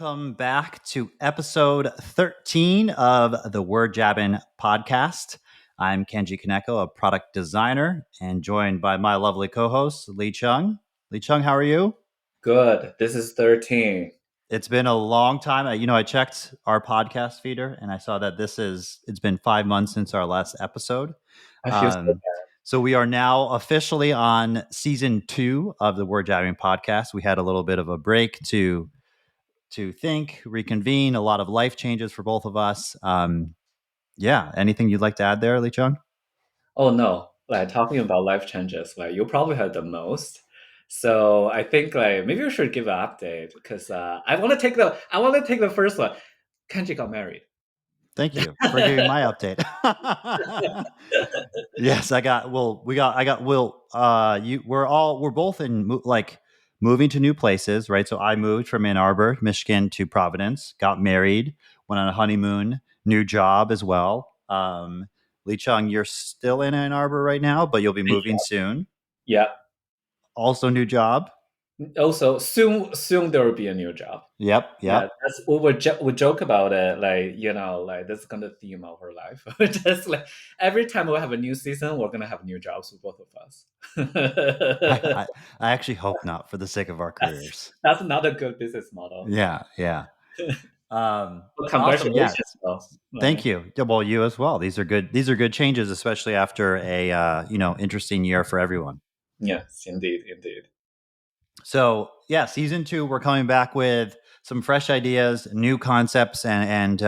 welcome back to episode 13 of the Jabbin podcast. I'm Kenji Kaneko, a product designer, and joined by my lovely co-host, Licheng. Licheng, how are you? Good. This is 13. It's been a long time. I checked our podcast feeder, and I saw that it's been 5 months since our last episode. I feel so bad. So we are now officially on season 2 of the Jabbin podcast. We had a little bit of a break to think, reconvene, a lot of life changes for both of us. Anything you'd like to add there, Licheng? Oh no, talking about life changes, you probably had the most. So I think maybe you should give an update because I want to take the first one. Kenji got married. Thank you for giving my update. Yes, we're both in moving to new places, right? So I moved from Ann Arbor, Michigan to Providence, got married, went on a honeymoon, new job as well. Licheng, you're still in Ann Arbor right now, but you'll be moving soon. Yeah. Also new job. Also, soon there will be a new job. Yep. Yeah, that's we joke about it, this is gonna theme of our life. Just every time we have a new season, we're gonna have new jobs for both of us. I actually hope not, for the sake of our careers. That's not a good business model. Yeah. Congratulations, awesome. Thank you. Well, you as well. These are good changes, especially after a interesting year for everyone. Yes, indeed. So season 2, we're coming back with some fresh ideas, new concepts, and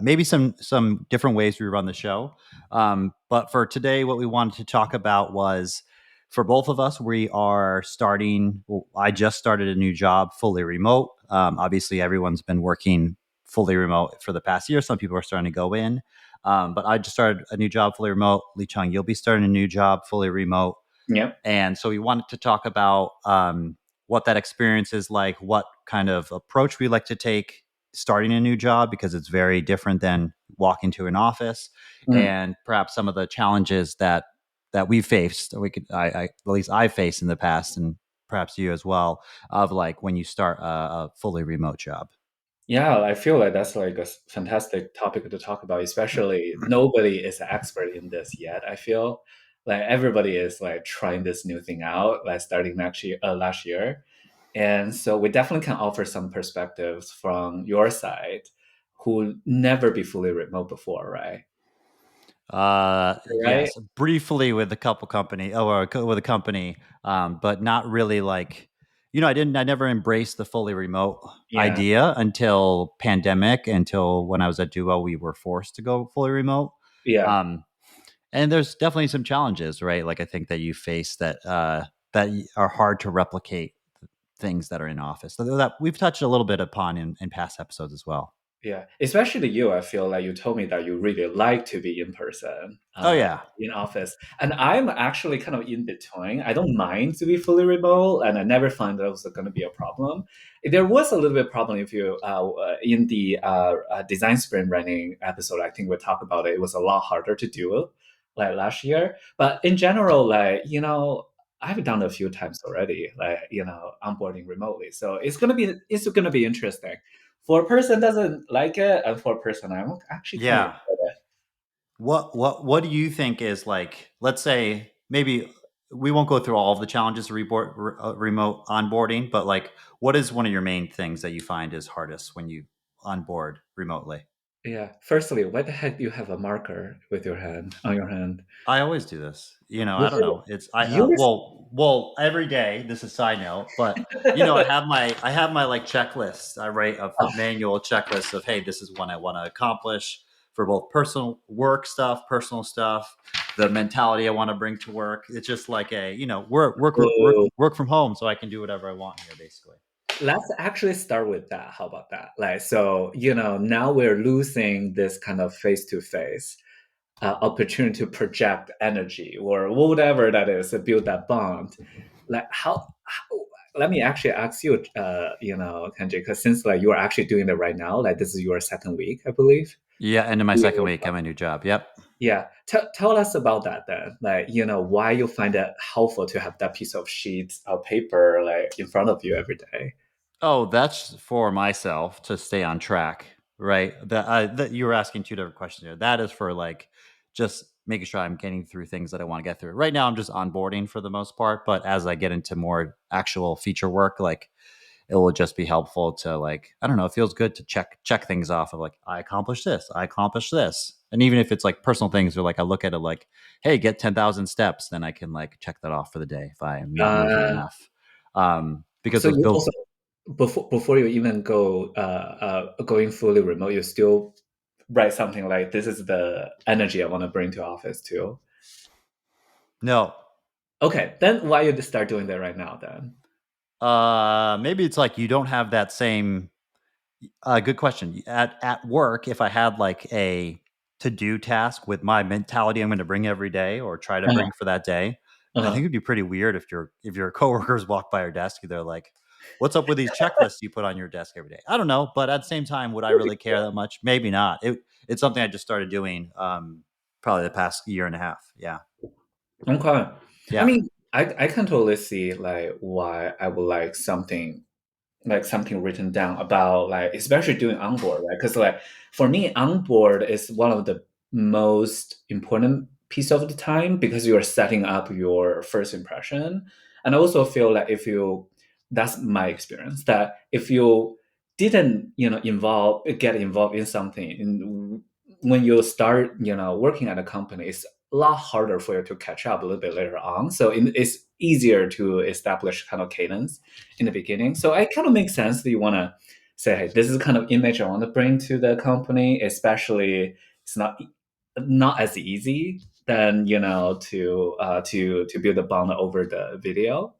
maybe some different ways we run the show. But for today, what we wanted to talk about was, for both of us, we are starting. Well, I just started a new job, fully remote. Obviously, everyone's been working fully remote for the past year. Some people are starting to go in, but I just started a new job fully remote. Licheng, you'll be starting a new job fully remote. Yeah. And so we wanted to talk about what that experience is like, what kind of approach we like to take starting a new job, because it's very different than walking to an office, and perhaps some of the challenges that we've faced, at least I've faced in the past, and perhaps you as well, of when you start a fully remote job. Yeah, I feel like that's a fantastic topic to talk about, especially nobody is an expert in this yet. I feel like everybody is trying this new thing out, starting last year. And so we definitely can offer some perspectives from your side who never be fully remote before, right? Yes, briefly with a company, but not really I never embraced the fully remote idea until pandemic, until when I was at Duo, we were forced to go fully remote. Yeah. And there's definitely some challenges, right? I think that you face that are hard to replicate, things that are in office, so that we've touched a little bit upon in past episodes as well. Yeah, especially you. I feel like you told me that you really like to be in person. In office, and I'm actually kind of in between. I don't mind to be fully remote, and I never find that was going to be a problem. There was a little bit problem if you in the design sprint running episode. I think we talked about it. It was a lot harder to do last year, but in general, I've done it a few times already. Onboarding remotely, so it's gonna be interesting. For a person doesn't like it, and for a person I'm actually kind of it. What do you think is let's say, maybe we won't go through all of the challenges of remote onboarding, but what is one of your main things that you find is hardest when you onboard remotely? Yeah. Firstly, why the heck do you have a marker with your hand on your hand? I always do this. I don't know. It's well every day. This is side note, but I have my checklist. I write a manual checklist of, hey, this is what I want to accomplish for both personal work stuff, personal stuff, the mentality I want to bring to work. It's just like a work from home, so I can do whatever I want here, basically. Let's actually start with that. How about that? So now we're losing this kind of face-to-face opportunity to project energy or whatever that is to build that bond. How let me actually ask you, Kenji, because since you are actually doing it right now, this is your second week, I believe. Yeah, end of my second week at my new job. Yep. Yeah, tell us about that then. Why you find it helpful to have that piece of sheet of paper in front of you every day. Oh, that's for myself to stay on track, right? That you were asking two different questions here. That is for like just making sure I'm getting through things that I want to get through. Right now, I'm just onboarding for the most part, but as I get into more actual feature work, like it will just be helpful to like I don't know. It feels good to check things off of like I accomplished this, I accomplished this, and even if it's like personal things or like I look at it like, hey, get 10,000 steps, then I can like check that off for the day if I am not moving Uh, enough. Because so those you build also before you even go going fully remote, you still write something like, "This is the energy I want to bring to office too." no. Okay, then why you start doing that right now then? Maybe it's like you don't have that same. Good question. At work, if I had like a to do task with my mentality, I'm going to bring every day or try to Uh-huh, bring for that day. I think uh-huh. it'd be pretty weird if your coworkers walk by your desk, they're like, "What's up with these checklists you put on your desk every day?" I don't know, but at the same time, would I really care that much? Maybe not. It's something I just started doing probably the past year and a half. Yeah, Okay. I yeah, mean, I can totally see like why I would like something written down about like especially doing onboard, right? Because like for me onboard is one of the most important piece of the time because you are setting up your first impression. And I also feel like if you that's my experience that if you didn't get involved in something when you start working at a company, it's a lot harder for you to catch up a little bit later on, so it's easier to establish kind of cadence in the beginning. So it kind of makes sense that you want to say, hey, this is the kind of image I want to bring to the company, especially it's not as easy than to build a bond over the video.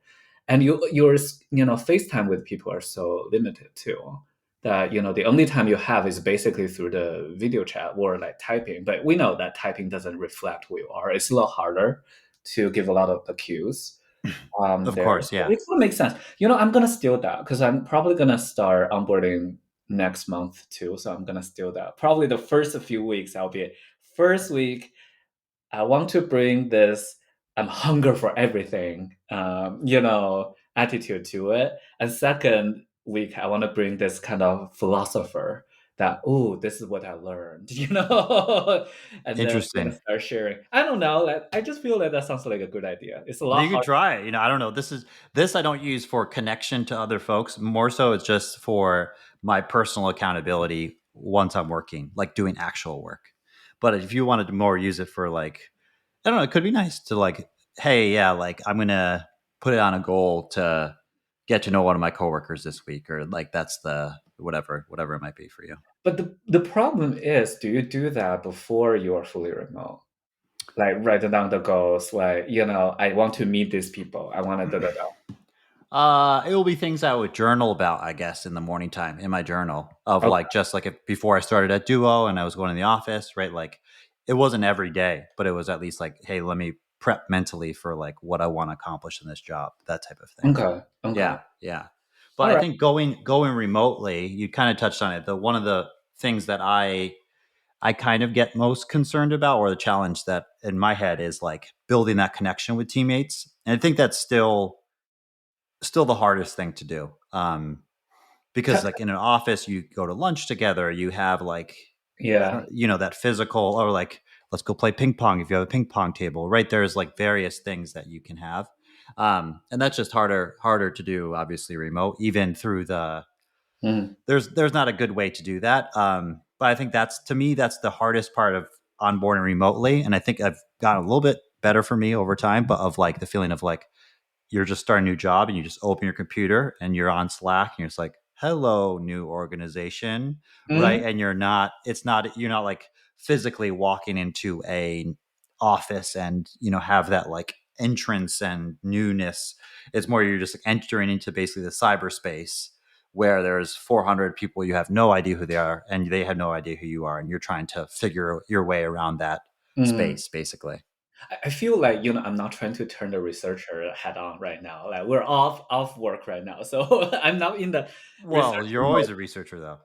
And your FaceTime with people are so limited too that the only time you have is basically through the video chat or like typing. But we know that typing doesn't reflect who you are. It's a lot harder to give a lot of the cues of there. course, So yeah. it kind of makes sense. I'm gonna steal that because I'm probably gonna start onboarding next month too. So I'm gonna steal that. Probably the first few weeks I'll be first week I want to bring this I'm hunger for everything, attitude to it. And second week, I want to bring this kind of philosopher that, oh, this is what I learned, and then we're gonna Interesting. start sharing. I don't know, like I just feel like that sounds like a good idea. It's a lot You could harder. try it. I don't know. This I don't use for connection to other folks. More so, it's just for my personal accountability once I'm working, like doing actual work. But if you wanted to more use it for like, I don't know, it could be nice to like, hey, yeah, like I'm gonna put it on a goal to get to know one of my coworkers this week, or like that's the whatever it might be for you. But the problem is, do you do that before you are fully remote? Like write down the goals, like, I want to meet these people. I want to da da da. It will be things I would journal about, I guess, in the morning time in my journal of Okay. like just like if, before I started at Duo and I was going to the office, right? Like it wasn't every day, but it was at least like, hey, let me prep mentally for like what I want to accomplish in this job, that type of thing. Okay. Okay. Yeah, yeah. But All I right. think going remotely, you kind of touched on it. The one of the things that I kind of get most concerned about, or the challenge that in my head is like building that connection with teammates, and I think that's still the hardest thing to do. Because Ta- like in an office, you go to lunch together, you have like, I Yeah. don't, that physical, or like, let's go play ping pong if you have a ping pong table, right? There's like various things that you can have. And that's just harder to do, obviously remote, even through Mhm. there's not a good way to do that. But I think that's, to me, that's the hardest part of onboarding remotely. And I think I've gotten a little bit better for me over time, but of like the feeling of like, you're just starting a new job and you just open your computer and you're on Slack and you're just like, hello, new organization, right? Mhm. And you're not like physically walking into a office and, have that like entrance and newness. It's more you're just like entering into basically the cyberspace where there's 400 people, you have no idea who they are and they have no idea who you are. And you're trying to figure your way around that Mhm. space, basically. I feel like I'm not trying to turn the researcher hat on right now. Like we're off work right now, so I'm not in the research Well, you're mode. always a researcher though.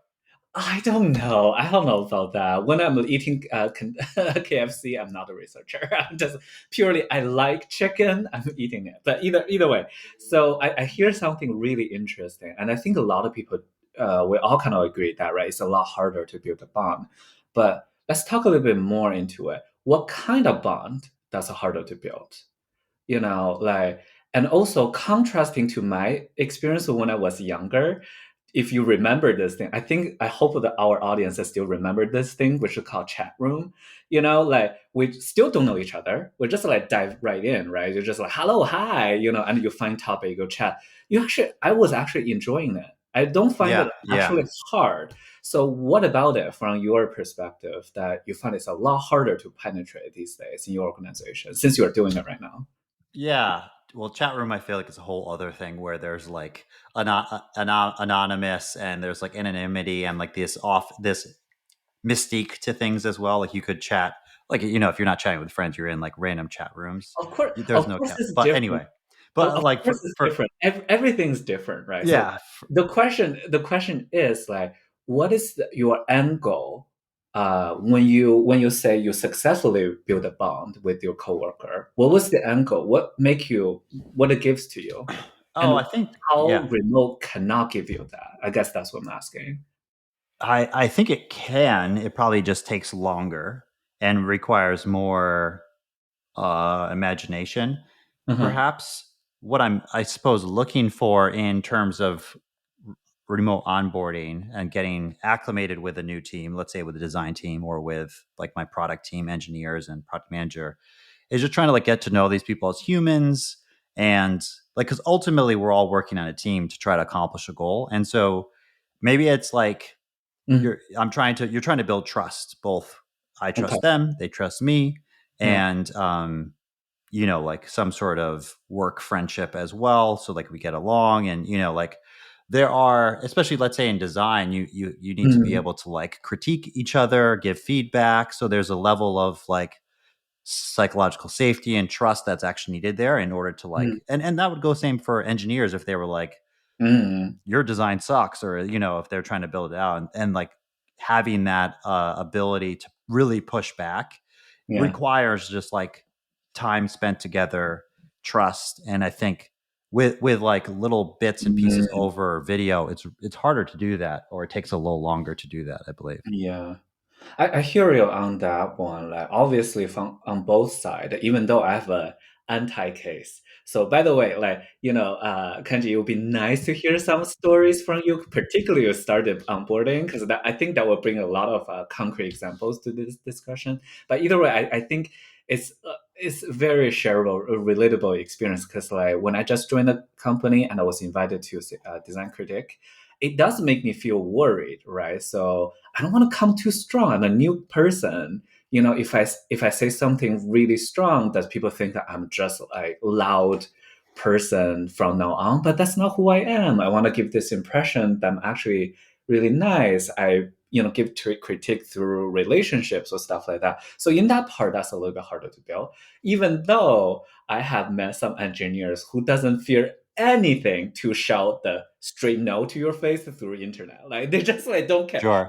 I don't know. I don't know about that. When I'm eating KFC, I'm not a researcher. I'm just purely I like chicken. I'm eating it. But either way, so I hear something really interesting, and I think a lot of people we all kind of agree that right. It's a lot harder to build a bond. But let's talk a little bit more into it. What kind of bond that's harder to build? Like, and also contrasting to my experience when I was younger, if you remember this thing, I hope that our audience still remember this thing, which is called chat room. Like we still don't know each other. We just like dive right in, right? You're just like, hello, hi, and you find topic, you chat. I was actually enjoying it. I don't find it Yeah, yeah. actually hard. So what about it from your perspective that you find it's a lot harder to penetrate these days in your organization since you're doing it right now? Yeah. Well, chat room, I feel like is a whole other thing where there's like anonymous and there's like anonymity and like this mystique to things as well. Like you could chat, like, if you're not chatting with friends, you're in like random chat rooms. There's Of no course, cap. it's But different. anyway, but Of like course, it's for different. Everything's different, right? So yeah, the question is like, what is your end goal? When you say you successfully build a bond with your coworker, what was the end goal? What it gives to you, oh, and I think, how yeah, remote cannot give you that? I guess that's what I'm asking. I think it can. It probably just takes longer and requires more imagination. Uh-huh. Perhaps what I suppose, looking for in terms of remote onboarding and getting acclimated with a new team, let's say with a design team or with like my product team, engineers and product manager, is just trying to like get to know these people as humans and like, because ultimately we're all working on a team to try to accomplish a goal. And so maybe it's like Mhm. you're trying to build trust. Both I Okay. trust them, they trust me, Yeah. and like some sort of work friendship as well. So like we get along, and like there are, especially let's say in design, you need to be Mm, able to like critique each other, give feedback. So there's a level of like psychological safety and trust that's actually needed there in order to mm, like, and that would go same for engineers if they were like, mm. your design sucks, or if they're trying to build it out, and like having that ability to really push back Yeah. requires just like time spent together, trust. And I think with like little bits and pieces Mm, over video, it's harder to do that, or it takes a little longer to do that, I believe. yeah. I hear you on that one. Like obviously from on both sides, even though I have a anti case. So by the way, Kenji, it would be nice to hear some stories from you, particularly you started onboarding, because I think that will bring a lot of concrete examples to this discussion. But either way, I think it's very shareable, relatable experience because like when I just joined the company and I was invited to design critic, it does make me feel worried, right? So I don't want to come too strong. I'm a new person. If I say something really strong, that people think that I'm just like loud person from now on. But that's not who I am. I want to give this impression that I'm actually really nice. I give critique through relationships or stuff like that. So in that part, that's a little bit harder to build. Even though I have met some engineers who doesn't fear anything to shout the straight no to your face through internet. Like they just like don't care. Sure.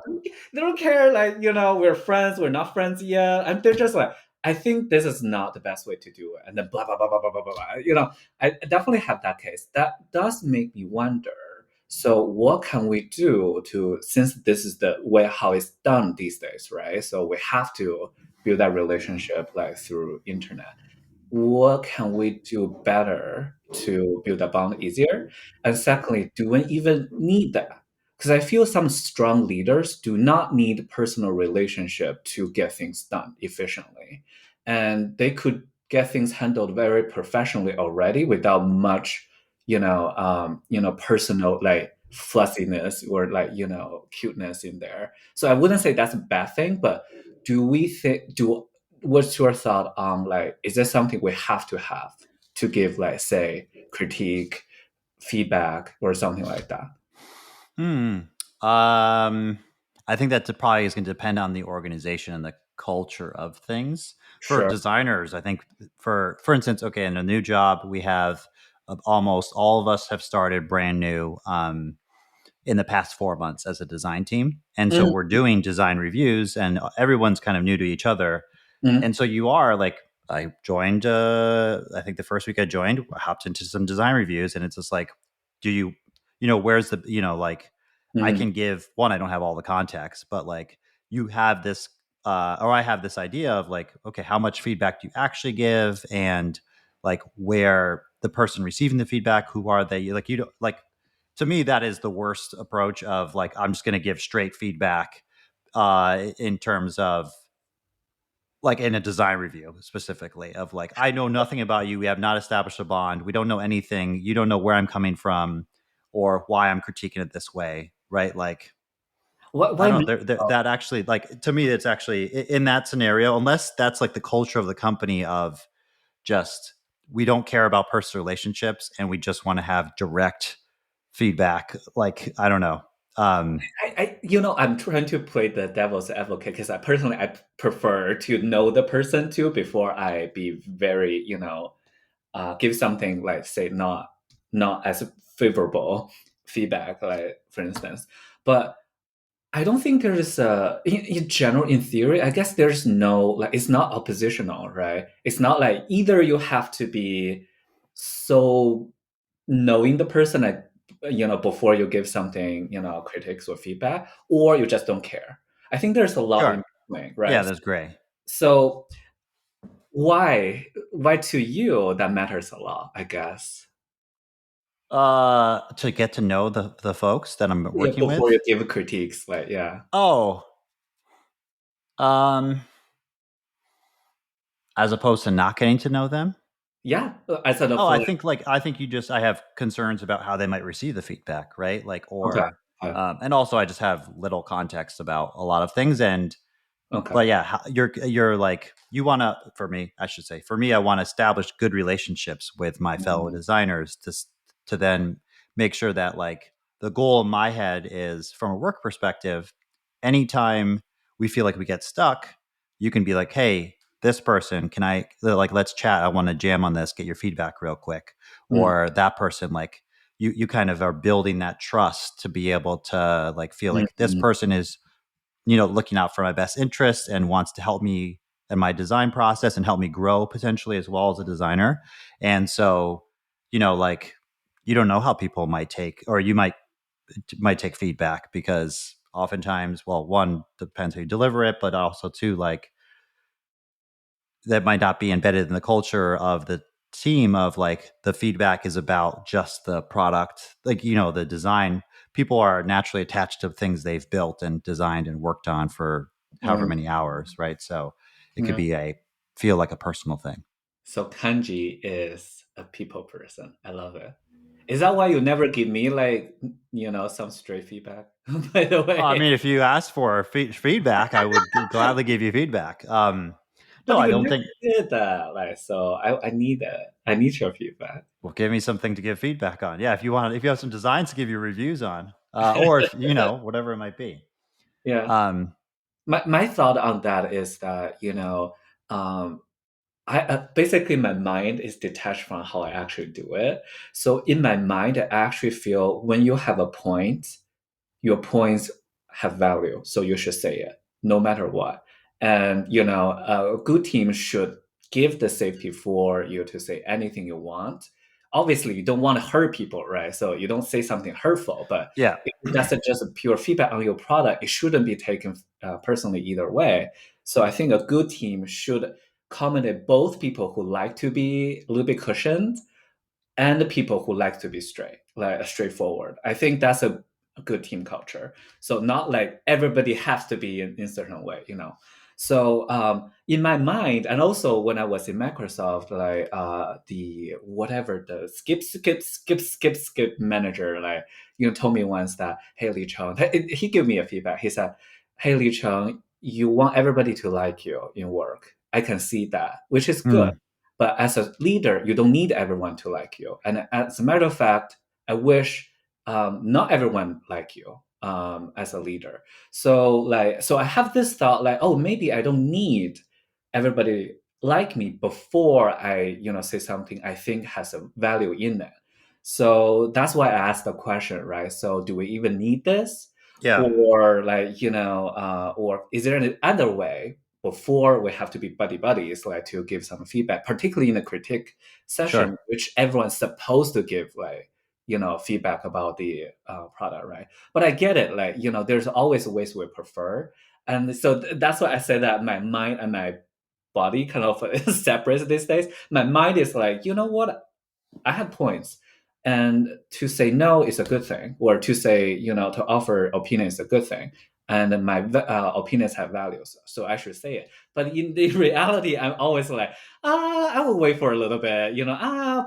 They don't care. Like we're friends. We're not friends yet. And they're just like, I think this is not the best way to do it. And then blah blah blah blah blah blah blah. I definitely have that case. That does make me wonder. So what can we do since this is the way how it's done these days, right? So we have to build that relationship like through internet. What can we do better to build a bond easier? And secondly, do we even need that? Because I feel some strong leaders do not need personal relationship to get things done efficiently. And they could get things handled very professionally already without much, personal like fussiness or like, cuteness in there. So I wouldn't say that's a bad thing, but do we think do what's your thought on like is there something we have to give like say critique feedback or something like that? Hmm. Um, I think that probably is going to depend on the organization and the culture of things. For Sure. designers, I think for instance, okay, in a new job, we have almost all of us have started brand new. in the past 4 months as a design team. And so Mm, we're doing design reviews and everyone's kind of new to each other. mm, And so you are like, I joined, I think the first week I joined, I hopped into some design reviews, and it's just like, do you, where's the, like, I mm, can give one, I don't have all the context, but like you have this, or I have this idea of like, okay, how much feedback do you actually give? And like where the person receiving the feedback, who are they? Like, you don't like, to me, that is the worst approach of like, I'm just going to give straight feedback in terms of like in a design review specifically of like, I know nothing about you. We have not established a bond. We don't know anything. You don't know where I'm coming from or why I'm critiquing it this way. Right. Like, I why don't me? know. That actually, like, to me, it's actually in that scenario, unless that's like the culture of the company of just, we don't care about personal relationships and we just want to have direct feedback. Like, I don't know. I'm trying to play the devil's advocate because I prefer to know the person too before I be very, give something like say not as favorable feedback, like for instance. But I don't think there is in general, in theory, I guess there's no, like, it's not oppositional, right? It's not like either you have to be so knowing the person, like, before you give something, critics or feedback, or you just don't care. I think there's a lot Sure. in between, Yeah, right? that's gray. So why to you that matters a lot, I guess. To get to know the folks that I'm Yeah, working before you with. give critiques, like, yeah. Oh, um, as opposed to not getting to know them. Yeah, I sort of Oh, feel I like, think like I have concerns about how they might receive the feedback, right? Like, okay, or okay, and also I just have little context about a lot of things, and okay. but yeah, you're like, you want to, for me, I should say, for me, I want to establish good relationships with my fellow Mm, designers to then make sure that like the goal in my head is from a work perspective. Anytime we feel like we get stuck, you can be like, hey, this person, can I, like, let's chat, I want to jam on this, get your feedback real quick. mm, Or that person, like, you kind of are building that trust to be able to like feel mm, like this mm, person is, looking out for my best interests and wants to help me in my design process and help me grow potentially as well as a designer. And so, like, you don't know how people might take, or you might take feedback, because oftentimes, well, one, depends how you deliver it, but also two, like, that might not be embedded in the culture of the team, of like the feedback is about just the product, like, the design. People are naturally attached to things they've built and designed and worked on for however mm, many hours, right? So it could yeah. be feel like a personal thing. So Kanji is a people person. I love it. Is that why you never give me, like, some straight feedback? By the I way, mean, if you ask for feedback, I would gladly give you feedback. No, but I you don't never think. did that. Like, so I need it. I need your feedback. Well, give me something to give feedback on. Yeah, if you have some designs to give you reviews on, or if whatever it might be. Yeah. Um, My thought on that is that, um, I basically my mind is detached from how I actually do it. So in my mind, I actually feel when you have a point, your points have value, so you should say it no matter what. And a good team should give the safety for you to say anything you want. Obviously, you don't want to hurt people, right? So you don't say something hurtful. But yeah. if that's just a pure feedback on your product, it shouldn't be taken personally either way. So I think a good team should accommodate both people who like to be a little bit cushioned and the people who like to be straight, like straightforward. I think that's a good team culture. So not like everybody has to be in certain way. So in my mind, and also when I was in Microsoft, like the whatever the skip manager, like told me once that, hey Li Cheng, he gave me a feedback. He said, hey Li Cheng, you want everybody to like you in work. I can see that, which is good. Hmm. But as a leader, you don't need everyone to like you. And as a matter of fact, I wish not everyone like you as a leader. So I have this thought like, oh, maybe I don't need everybody like me before I say something I think has a value in it. So that's why I asked the question, right? So do we even need this? Yeah. Or like, or is there any other way before we have to be buddy buddies, like to give some feedback, particularly in a critique session, Sure. which everyone's supposed to give like, feedback about the product, right? But I get it, like, there's always ways we prefer. And so that's why I say that my mind and my body kind of separates these days. My mind is like, you know what? I have points. And to say no is a good thing, or to say, to offer opinion is a good thing. And my opinions have values, so I should say it. But in the reality, I'm always like, I will wait for a little bit,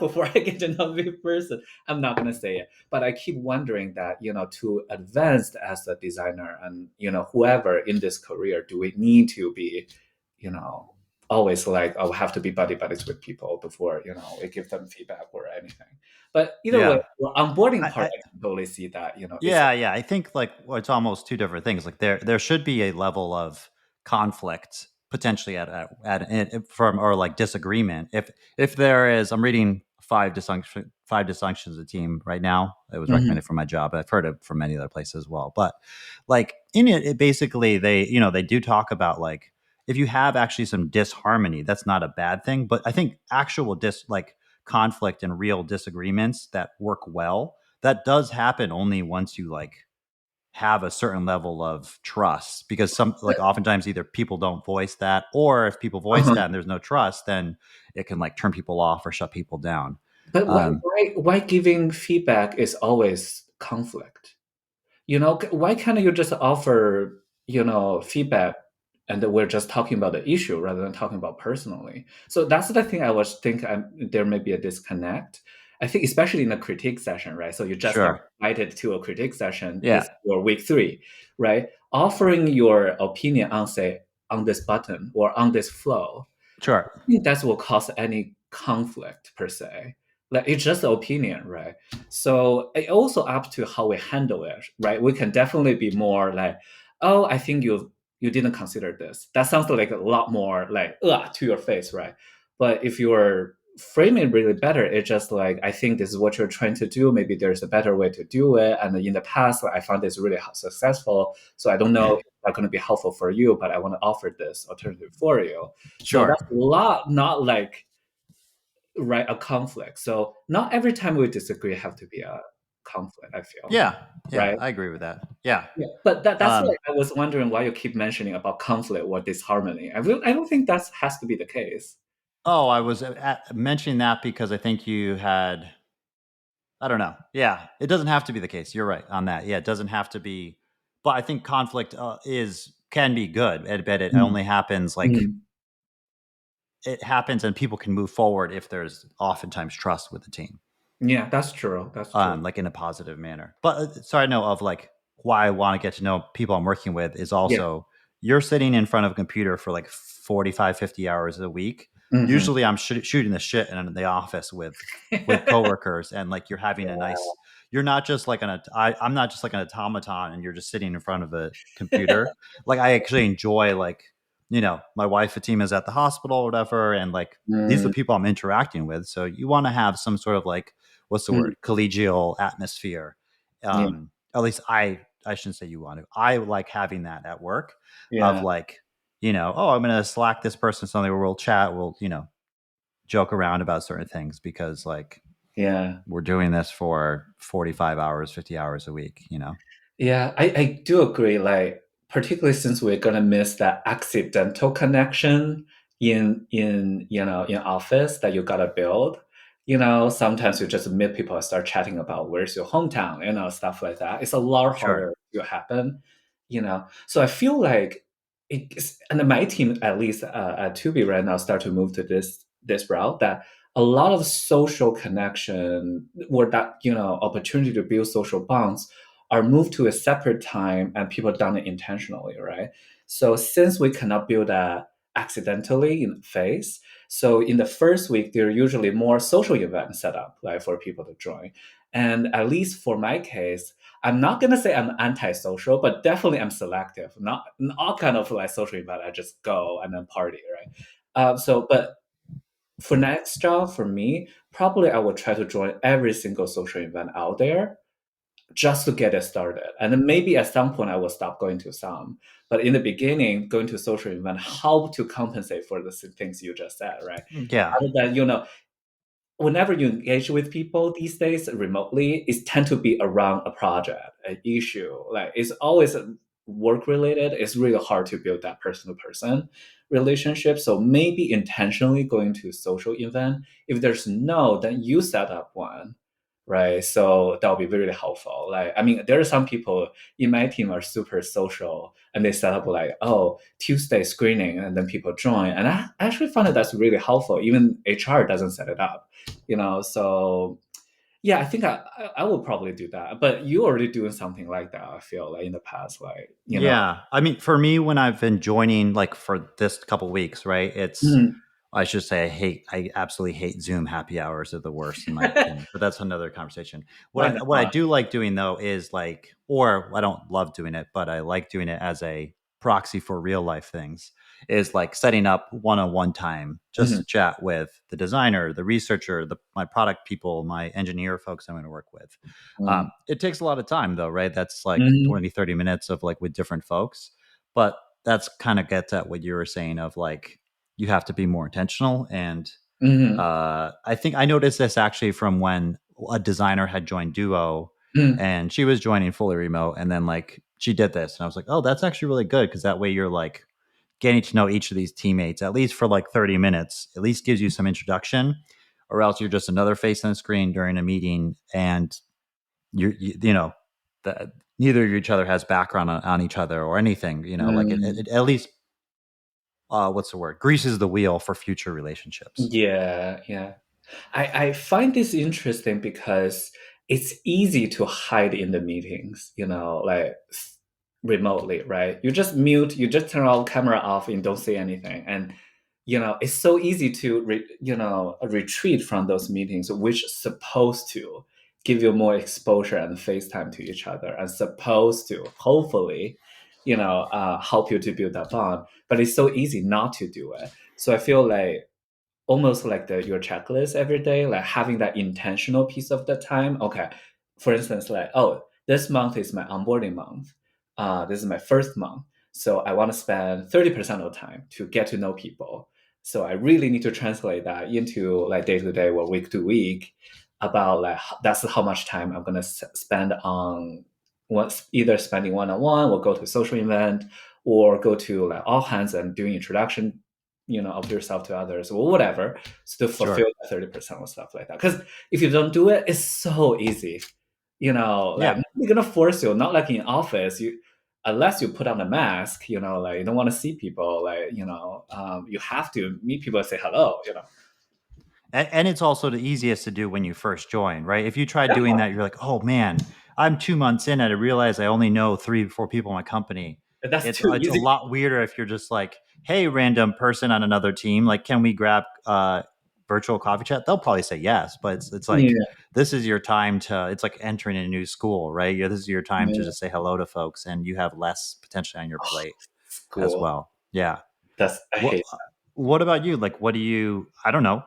before I get to know the person. I'm not going to say it. But I keep wondering that, to advance as a designer and, whoever in this career, do we need to be, you know, always like, oh, have to be buddy buddies with people before we give them feedback or anything. But either way, Yeah. the onboarding part, I I can totally see that. It's Yeah, yeah. I think like it's almost two different things. Like there should be a level of conflict potentially from or like disagreement. If there is, I'm reading five dysfunctions of team right now. It was Mhm. recommended for my job. I've heard it from many other places as well. But like in it basically they do talk about like if you have actually some disharmony, that's not a bad thing. But I think actual conflict and real disagreements that work well, that does happen only once you like have a certain level of trust, because some like oftentimes either people don't voice that, or if people voice Uh-huh. that and there's no trust, then it can like turn people off or shut people down. But why, um why, why giving feedback is always conflict? Why can't you just offer, feedback, and then we're just talking about the issue rather than talking about personally? So that's the thing I was thinking there may be a disconnect. I think especially in a critique session, right? So you just got sure. invited to a critique session. Yeah. It's your week 3, right? Offering your opinion on, say, on this button or on this flow, Sure. think that will cause any conflict per se. Like it's just an opinion, right? So it also up to how we handle it, right? We can definitely be more like, oh, I think you didn't consider this. That sounds like a lot more like to your face, right? But if you're framing really better, it's just like, I think this is what you're trying to do. Maybe there's a better way to do it. And in the past, I found this really successful. So I don't know if that's going to be helpful for you, but I want to offer this alternative for you. So Sure. that's a lot, not like, right, a conflict. So not every time we disagree have to be a conflict, I feel, Yeah. Yeah, right? I agree with that. Yeah. Yeah, but that's why um I was wondering why you keep mentioning about conflict or disharmony. I don't think that has to be the case. oh, I was mentioning that because I think you had, I don't know. Yeah, it doesn't have to be the case. You're right on that. Yeah, it doesn't have to be. But I think conflict is can be good. But it Mm. only happens like Mm. it happens, and people can move forward if there's oftentimes trust with the team, Yeah, that's true. That's true. like in a positive manner. But sorry, I know of like why I want to get to know people I'm working with is Yeah. also you're sitting in front of a computer for like 45, 50 hours a week. Hmm. Usually I'm shooting the shit in the office with coworkers, and like you're having a nice, you're not just like I'm not just like an automaton and you're just sitting in front of a computer. Like I actually enjoy like, my wife, Fatima, is at the hospital or whatever. And like, these are the Mm. people I'm interacting with. So you want to have some sort of like, what's the Mm. word? Collegial atmosphere. Yeah. At least I shouldn't say you want to. I like having that at work of Yeah. like, oh, I'm going to Slack this person something where we'll chat. We'll, joke around about certain things because like Yeah. we're doing this for 45 hours, 50 hours a week. Yeah, I do agree. Like, particularly since we're gonna miss that accidental connection in office that you gotta build. Sometimes you just meet people and start chatting about where's your hometown, stuff like that. It's a lot Sure. harder to happen. So I feel like and my team, at least at Tubi right now, start to move to this route that a lot of social connection or that opportunity to build social bonds are moved to a separate time and people done it intentionally, right? So since we cannot build that accidentally in phase, so in the first week, there are usually more social events set up, like for people to join. And at least for my case, I'm not gonna say I'm anti-social, but definitely I'm selective. Not all kind of like social event, I just go and then party, right? But for next job for me, probably I would try to join every single social event out there just to get it started. And then maybe at some point I will stop going to some. But in the beginning, going to social event, how to compensate for the things you just said, right? Yeah. Other than, whenever you engage with people these days remotely, it tend to be around a project, an issue. Like it's always work related. It's really hard to build that person to person relationship. So maybe intentionally going to a social event. If there's no, then you set up one. Right. So that'll be really helpful. Like, I mean, there are some people in my team are super social and they set up like, oh, Tuesday screening, and then people join. And I actually find that that's really helpful. Even HR doesn't set it up, so yeah, I think I will probably do that. But you already doing something like that, I feel like in the past, like, Yeah. I mean, for me, when I've been joining, like for this couple weeks, right? Mhm. I should say, I absolutely hate Zoom happy hours are the worst in my opinion, but that's another conversation. Why What I not? do like doing though is like, or I don't love doing it, but I like doing it as a proxy for real life things, is like setting up one-on-one time just Mhm. to chat with the designer, the researcher, my product people, my engineer folks I'm going to work with. Mhm. It takes a lot of time though, right? That's like Mhm. 20, 30 minutes of like with different folks, but that's kind of gets at what you were saying of like, you have to be more intentional. And Mhm. I think I noticed this actually from when a designer had joined Duo Mhm. and she was joining fully remote. And then like she did this. And I was like, oh, that's actually really good. Cause that way you're like getting to know each of these teammates, at least for like 30 minutes, at least gives you some introduction, or else you're just another face on the screen during a meeting. And you know, the, neither of each other has background on each other or anything, like Mhm. it at least what's the word, greases the wheel for future relationships. Yeah, yeah. I find this interesting because it's easy to hide in the meetings, like remotely, right? You just mute, you just turn our camera off and don't say anything. And, it's so easy to, retreat from those meetings, which is supposed to give you more exposure and face time to each other and supposed to hopefully, help you to build that bond. But it's so easy not to do it. So I feel like almost like your checklist every day, like having that intentional piece of the time. Okay, for instance, like, oh, this month is my onboarding month. This is my first month, so I want to spend 30% of the time to get to know people. So I really need to translate that into like day to day or week to week about like that's how much time I'm gonna spend on either spending one on one or go to a social event or go to like all hands and doing introduction of yourself to others or whatever, so to fulfill Sure. that 30% or stuff like that. Because if you don't do it, it's so easy. Like Yeah. nobody's gonna force you, not like in office, unless you put on a mask, like you don't want to see people, like, you have to meet people and say hello. And it's also the easiest to do when you first join, right? If you try doing that, you're like, oh man, I'm 2 months in and I realize I only know 3 or 4 people in my company. That's It's too it's a easy. lot weirder if you're just like, hey, random person on another team, like, can we grab virtual coffee chat? They'll probably say yes, but it's like Yeah, this is your time to. It's like entering a new school, right? This is your time to yeah. just say hello to folks, and you have less potentially on your Oh, plate as school. well. Yeah. I What hate. what about you? Like, what do you? I don't know.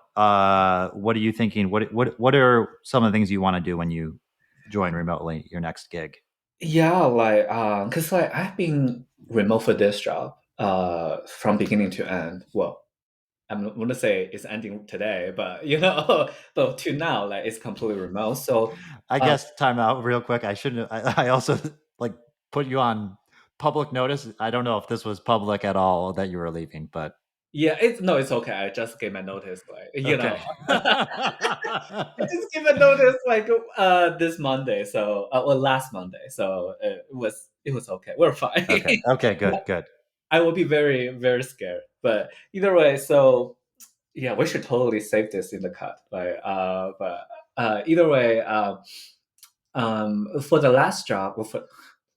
What are you thinking? What are some of the things you want to do when you join remotely your next gig? Yeah, like cause like I've been remote for this job from beginning to end. Well, I'm not gonna say it's ending today, but but to now, like it's completely remote. So I uh, guess time out real quick. I shouldn't. I also like put you on public notice. I don't know if this was public at all that you were leaving, but yeah, it's okay. I just gave my notice, like okay. I just gave a notice like this Monday, so well last Monday, so it was okay. We're fine. Okay. Okay. Good. Good. I will be very very scared, but either way, so yeah, we should totally save this in the cut. Like, but either way, for the last job, or for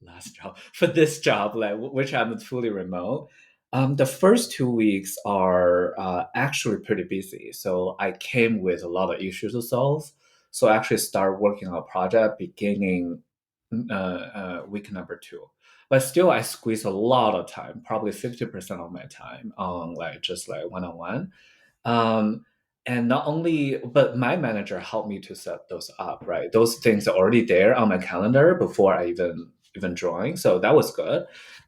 last job, for this job, like which I'm fully remote, the first 2 weeks are actually pretty busy. So I came with a lot of issues to solve. So I actually start working on a project beginning week number two. But still, I squeeze a lot of time, probably 50% of my time on like just like one on one. And not only, but my manager helped me to set those up, right? Those things are already there on my calendar before I even join, so that was good.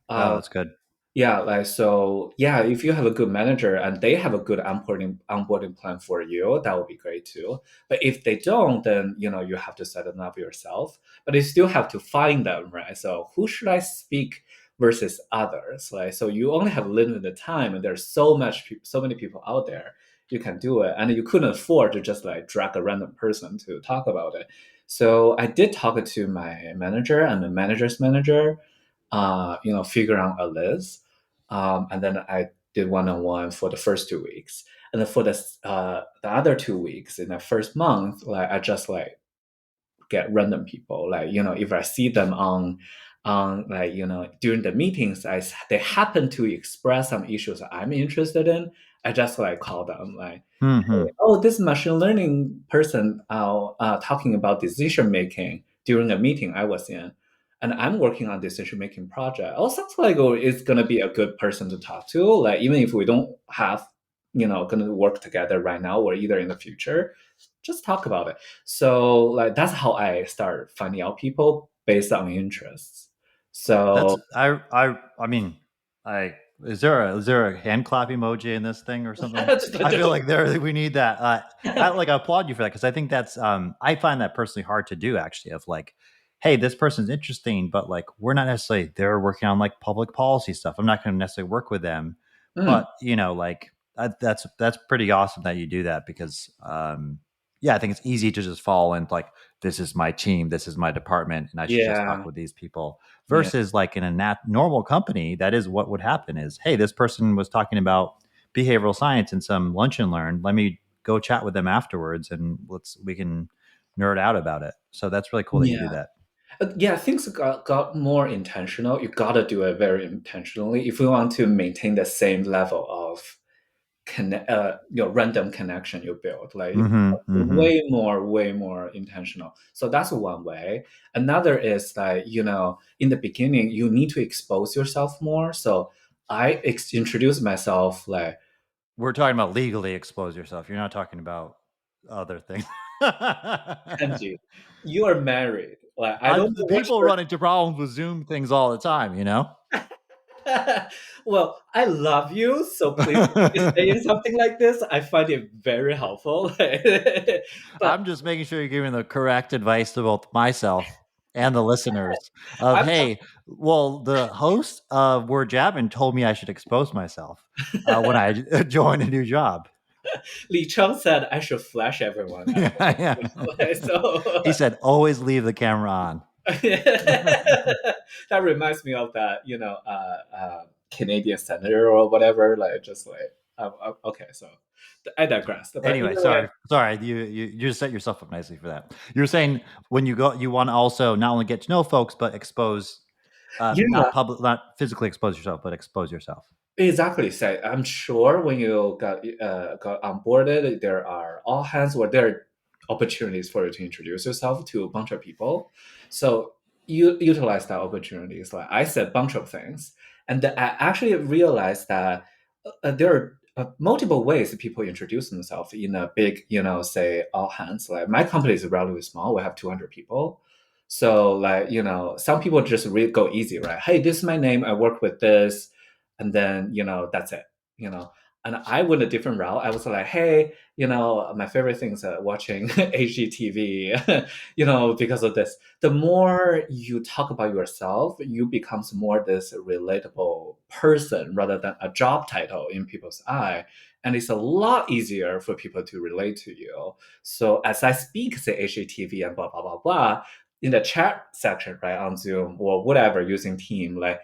Oh, uh, that's good. yeah, like, so yeah, if you have a good manager and they have a good onboarding plan for you, that would be great too. But if they don't, then you have to set it up yourself. But you still have to find them, right? So who should I speak versus others? Like, so you only have limited time, and there's so many people out there. You can do it, and you couldn't afford to just like drag a random person to talk about it. So I did talk to my manager and the manager's manager, figure out a list. And then I did one-on-one for the first 2 weeks. And then for the other 2 weeks in the first month, like I just like get random people. Like, if I see them on like, during the meetings, they happen to express some issues I'm interested in, I just like call them like, Hmm. oh, this machine learning person talking about decision making during a meeting I was in, and I'm working on decision making project. Oh, sounds like it's gonna be a good person to talk to. Like, even if we don't have, gonna work together right now or either in the future, just talk about it. So like that's how I start finding out people based on interests. That's So I mean, I is there a hand clap emoji in this thing or something? I feel like we need that. I like I applaud you for that because I think that's I find that personally hard to do actually. Of like, hey, this person's interesting, but like we're not necessarily they're working on like public policy stuff. I'm not going to necessarily work with them, mm, but like that's pretty awesome that you do that because yeah, I think it's easy to just fall into like this is my team, this is my department, and I should just talk yeah, with these people yeah. versus like in a normal company that is what would happen is hey, this person was talking about behavioral science in some lunch and learn, let me go chat with them afterwards and we can nerd out about it. So that's really cool that you do Yeah. that. Yeah, things got more intentional. You gotta do it very intentionally if we want to maintain the same level of random connection you build. Like, Mm-hmm, mm-hmm. way more intentional. So that's one way. Another is like, in the beginning, you need to expose yourself more. So I introduce myself like, We're talking about legally expose yourself, you're not talking about other things. Kenji, you are married. Like, I don't know what People run into problems with Zoom things all the time, you know. well, I love you, so please stay in something like this. I find it very helpful. But I'm just making sure you're giving the correct advice to both myself and the listeners of, I'm hey, well, the host of Word Jabbin told me I should expose myself when I join a new job. Licheng said I should flash everyone at Yeah, work. yeah. He So said, always leave the camera on. that reminds me of that, Canadian senator or whatever. Like, just like, okay, so I digressed. But Anyway, either way, sorry. You just set yourself up nicely for that. You're saying when you go, you want to also not only get to know folks, but expose, yeah, not physically expose yourself, but expose yourself. exactly. So I'm sure when you got onboarded, there are all hands where there are opportunities for you to introduce yourself to a bunch of people. So you utilize that opportunities. Like, I said, bunch of things, and I actually realized that there are multiple ways that people introduce themselves in a big, say all hands. Like, my company is relatively small; we have 200 people. So like, some people just really go easy, right? Hey, this is my name. I work with this, and then that's it. you know and I went a different route. I was like, hey, my favorite thing is watching HGTV, because of this. The more you talk about yourself, you becomes more this relatable person rather than a job title in people's eye, and it's a lot easier for people to relate to you. So as I speak, say HGTV and blah blah blah blah, in the chat section, right, on Zoom or whatever, using Team, like,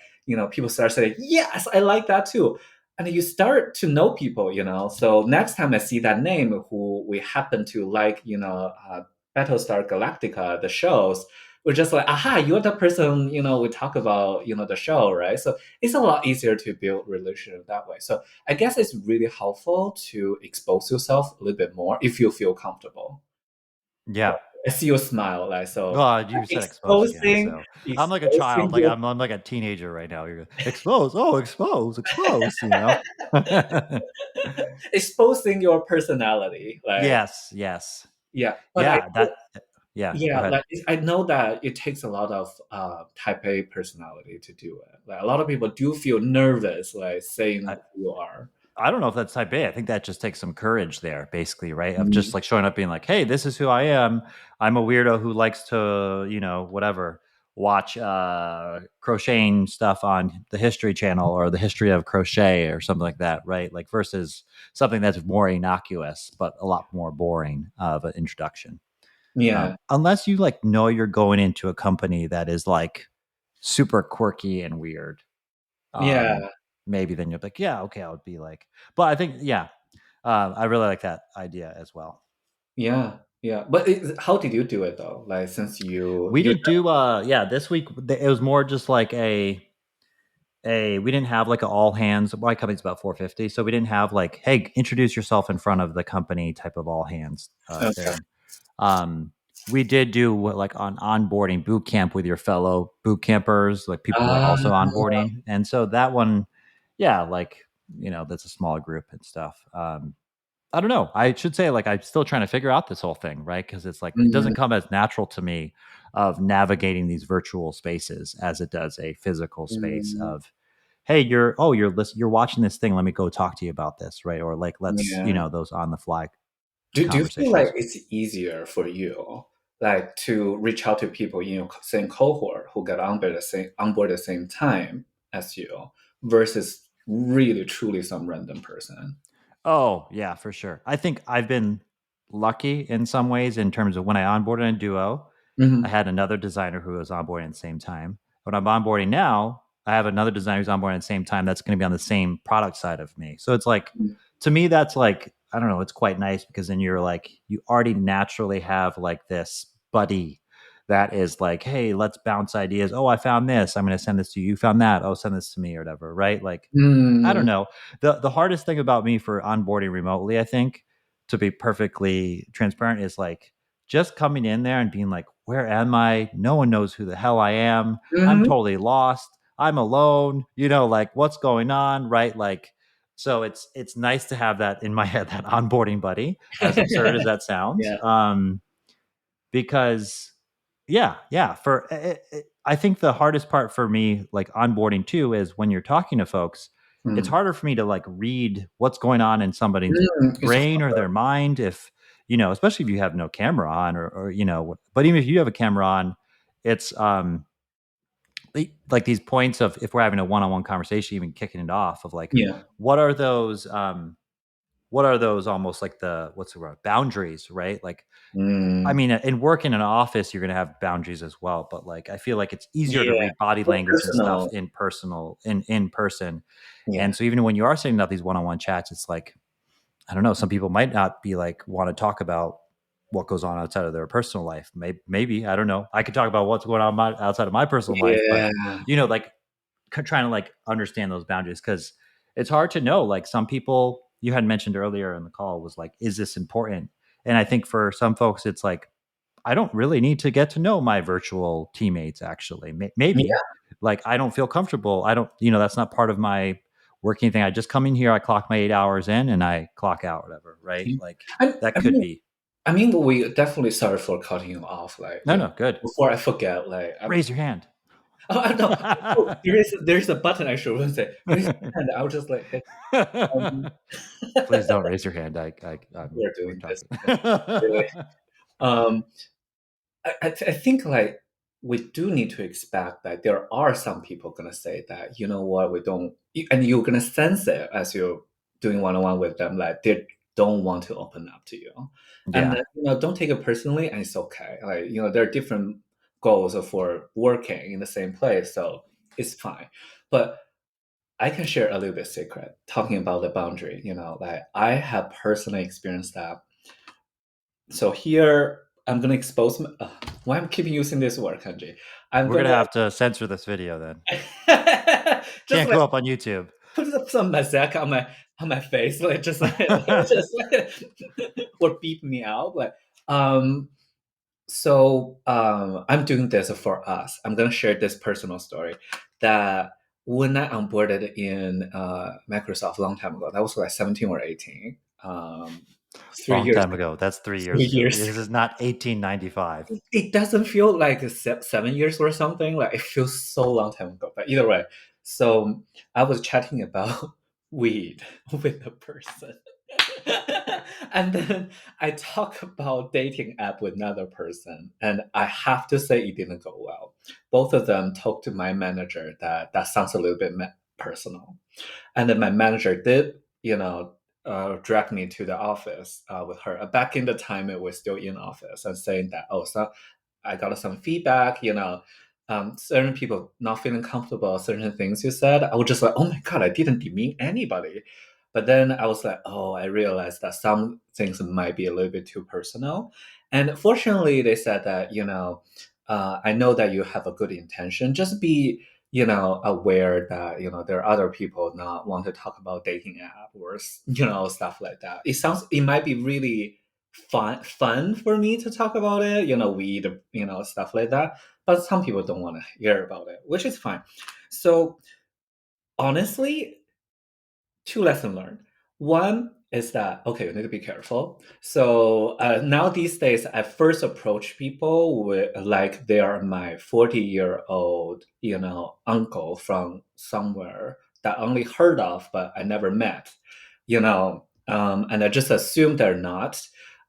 people start saying, yes, I like that too. And you start to know people, So next time I see that name who we happen to like, Battlestar Galactica, the shows, we're just like, aha, you're the person, we talk about, the show, right? So it's a lot easier to build relationship that way. So I guess it's really helpful to expose yourself a little bit more if you feel comfortable. Yeah. I see you smile, like, so God, you said expose again. exposing So I'm like a child, exposing like your I'm like a teenager right now. You're expose, oh, expose, you know? exposing your personality, like, Yes, yes. yeah. But Yeah, go yeah, ahead. like, I know that it takes a lot of type A personality to do it. Like, a lot of people do feel nervous, like, saying who you are. I don't know if that's type A. I think that just takes some courage there, basically, right? Of just Mm, like showing up being like, hey, this is who I am. I'm a weirdo who likes to, whatever, watch crocheting stuff on the History Channel or the history of crochet or something like that, right? Like versus something that's more innocuous, but a lot more boring of an introduction. yeah, Unless you like know you're going into a company that is like super quirky and weird, yeah, maybe then you're like, yeah, okay, I would be like, but I think, yeah, I really like that idea as well. yeah, yeah. But how did you do it though? Like, since We you didn't do, yeah, this week it was more just like we didn't have like an all hands. My company's about 450, so we didn't have like, hey, introduce yourself in front of the company type of all hands okay. thing. Um, we did do what like on onboarding boot camp with your fellow boot campers, like people who are Ah, also onboarding, and so that one, yeah, like that's a small group and stuff. I don't know. I should say like I'm still trying to figure out this whole thing, right? Because it's like it mm, doesn't come as natural to me of navigating these virtual spaces as it does a physical space mm, of, hey, you're watching this thing. Let me go talk to you about this, right? Or like let's yeah. those on the fly Do you feel like conversations. it's easier for you, like, to reach out to people in your same cohort who got on board the same time as you, versus really truly some random person? Oh, yeah, for sure. I think I've been lucky in some ways in terms of when I onboarded in Duo, I Mhm. had another designer who was onboarding at the same time. When I'm onboarding now, I have another designer who's onboarding at the same time that's going to be on the same product side of me. So it's like, Mm. to me, that's like, I don't know, it's quite nice because then you're like, you already naturally have like this buddy that is like, hey, let's bounce ideas. Oh, I found this. I'm going to send this to you. You found that. Oh, send this to me or whatever. Right. Like, I don't Mm. know. The hardest thing about me for onboarding remotely, I think, to be perfectly transparent, is like just coming in there and being like, where am I? No one knows who the hell I am. I'm Mhm. totally lost. I'm alone. Like what's going on, right? Like so it's nice to have that in my head, that onboarding buddy, as absurd as that sounds. Yeah. Because yeah, I think the hardest part for me like onboarding too is when you're talking to folks, it's Mm. harder for me to like read what's going on in somebody's It's brain or their mind, if especially if you have no camera on, or but even if you have a camera on, it's like these points of, if we're having a one-on-one conversation, even kicking it off of like, yeah. what are those almost like the, what's the word, boundaries, right? Like, I Mm. mean, in work in an office, you're going to have boundaries as well. But like, I feel like it's easier to Yeah. read body More language and stuff personal. in person. Yeah. And so even when you are setting up these one-on-one chats, it's like, I don't know, some people might not be like, want to talk about what goes on outside of their personal life. Maybe, I don't know. I could talk about what's going on outside of my personal life, but Yeah. like trying to like understand those boundaries, because it's hard to know. Like some people you had mentioned earlier in the call was like, is this important? And I think for some folks, it's like, I don't really need to get to know my virtual teammates, actually. Maybe Yeah. like I don't feel comfortable. I don't, that's not part of my working thing. I just come in here, I clock my 8 hours in, and I clock out, whatever. Right. Yeah. Like I, that I could mean, be. I mean, we definitely sorry for cutting you off. Like, No, no, good. before I forget, like, Raise your hand. oh, I know. Oh, there's a button I should say. Raise your hand. I was just like, hey, um, Please don't raise your hand. we're We're doing this. talking. Really. Um, I think, like, we do need to expect that there are some people gonna say that, you know what, we don't, and you're gonna sense it as you're doing one-on-one with them, like they don't want to open up to you, and Yeah. then, don't take it personally, and it's okay. Like, there are different goals for working in the same place, so it's fine. But I can share a little bit secret talking about the boundary. Like, I have personally experienced that. So here I'm gonna expose why I'm keeping using this word, Kenji. I'm We're gonna gonna have to censor this video then. just Can't like go up on YouTube. put up some mosaic on my face, like just like just like or beep me out. Like, um So I'm doing this for us. I'm gonna share this personal story that when I onboarded in Microsoft a long time ago, that was like 17 or 18, three Long years, time ago. That's 3 years three ago. years. This is not 1895. It doesn't feel like 7 years or something. Like it feels so long time ago. But either way, so I was chatting about weed with a person. And then I talk about dating app with another person, and I have to say it didn't go well. Both of them talked to my manager that that sounds a little bit personal, and then my manager did, drag me to the office with her. Back in the time, it was still in office, and saying that, oh, so I got some feedback, certain people not feeling comfortable, certain things you said. I was just like, oh my God, I didn't demean anybody. But then I was like, oh, I realized that some things might be a little bit too personal. And fortunately, they said that, I know that you have a good intention. Just be, aware that, there are other people not want to talk about dating app or, stuff like that. It might be really fun for me to talk about it, weed, stuff like that. But some people don't want to hear about it, which is fine. So honestly, two lessons learned. One is that okay, you need to be careful. So now these days, I first approach people with like they are my 40-year-old, uncle from somewhere that I only heard of, but I never met, and I just assume they're not.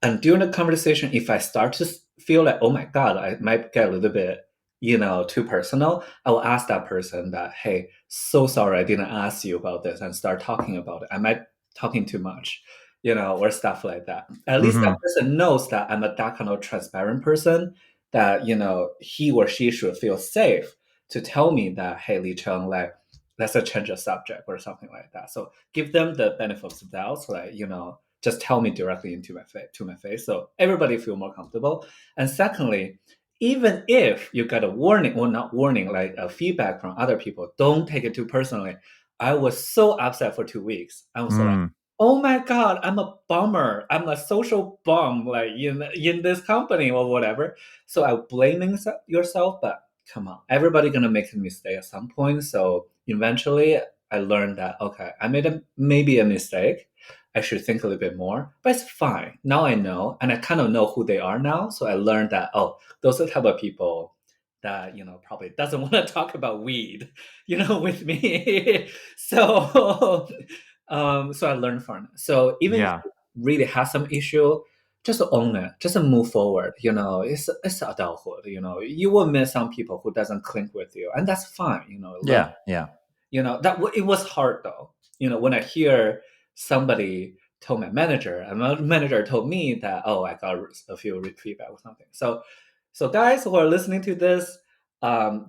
And during the conversation, if I start to feel like, oh my God, I might get a little bit, too personal, I will ask that person that, hey, so sorry I didn't ask you about this, and start talking about it. Am I talking too much? Or stuff like that. At least that Mm-hmm. person knows that I'm a that kind of transparent person, that, he or she should feel safe to tell me that, hey, Licheng, like, let's change the subject or something like that. So give them the benefit of the doubt, like, just tell me directly into my face. So everybody feel more comfortable. And secondly, even if you get a warning or not warning, like a feedback from other people, don't take it too personally. I was so upset for 2 weeks. I was like, Mm. oh my God, I'm a bummer. I'm a social bum, like in this company or whatever. So I'm blaming yourself, but come on, everybody gonna make a mistake at some point. So eventually I learned that, okay, I made maybe a mistake. I should think a little bit more, but it's fine. Now I know, and I kind of know who they are now. So I learned that, oh, those are the type of people that, probably doesn't want to talk about weed, with me. So, so I learned from it. So even if Yeah. you really have some issue, just own it, just move forward. It's adulthood. You will meet some people who doesn't click with you, and that's fine. Learn. Yeah. Yeah. It was hard though. When I hear somebody told my manager, and my manager told me that, oh, I got a few feedback or something. So guys who are listening to this,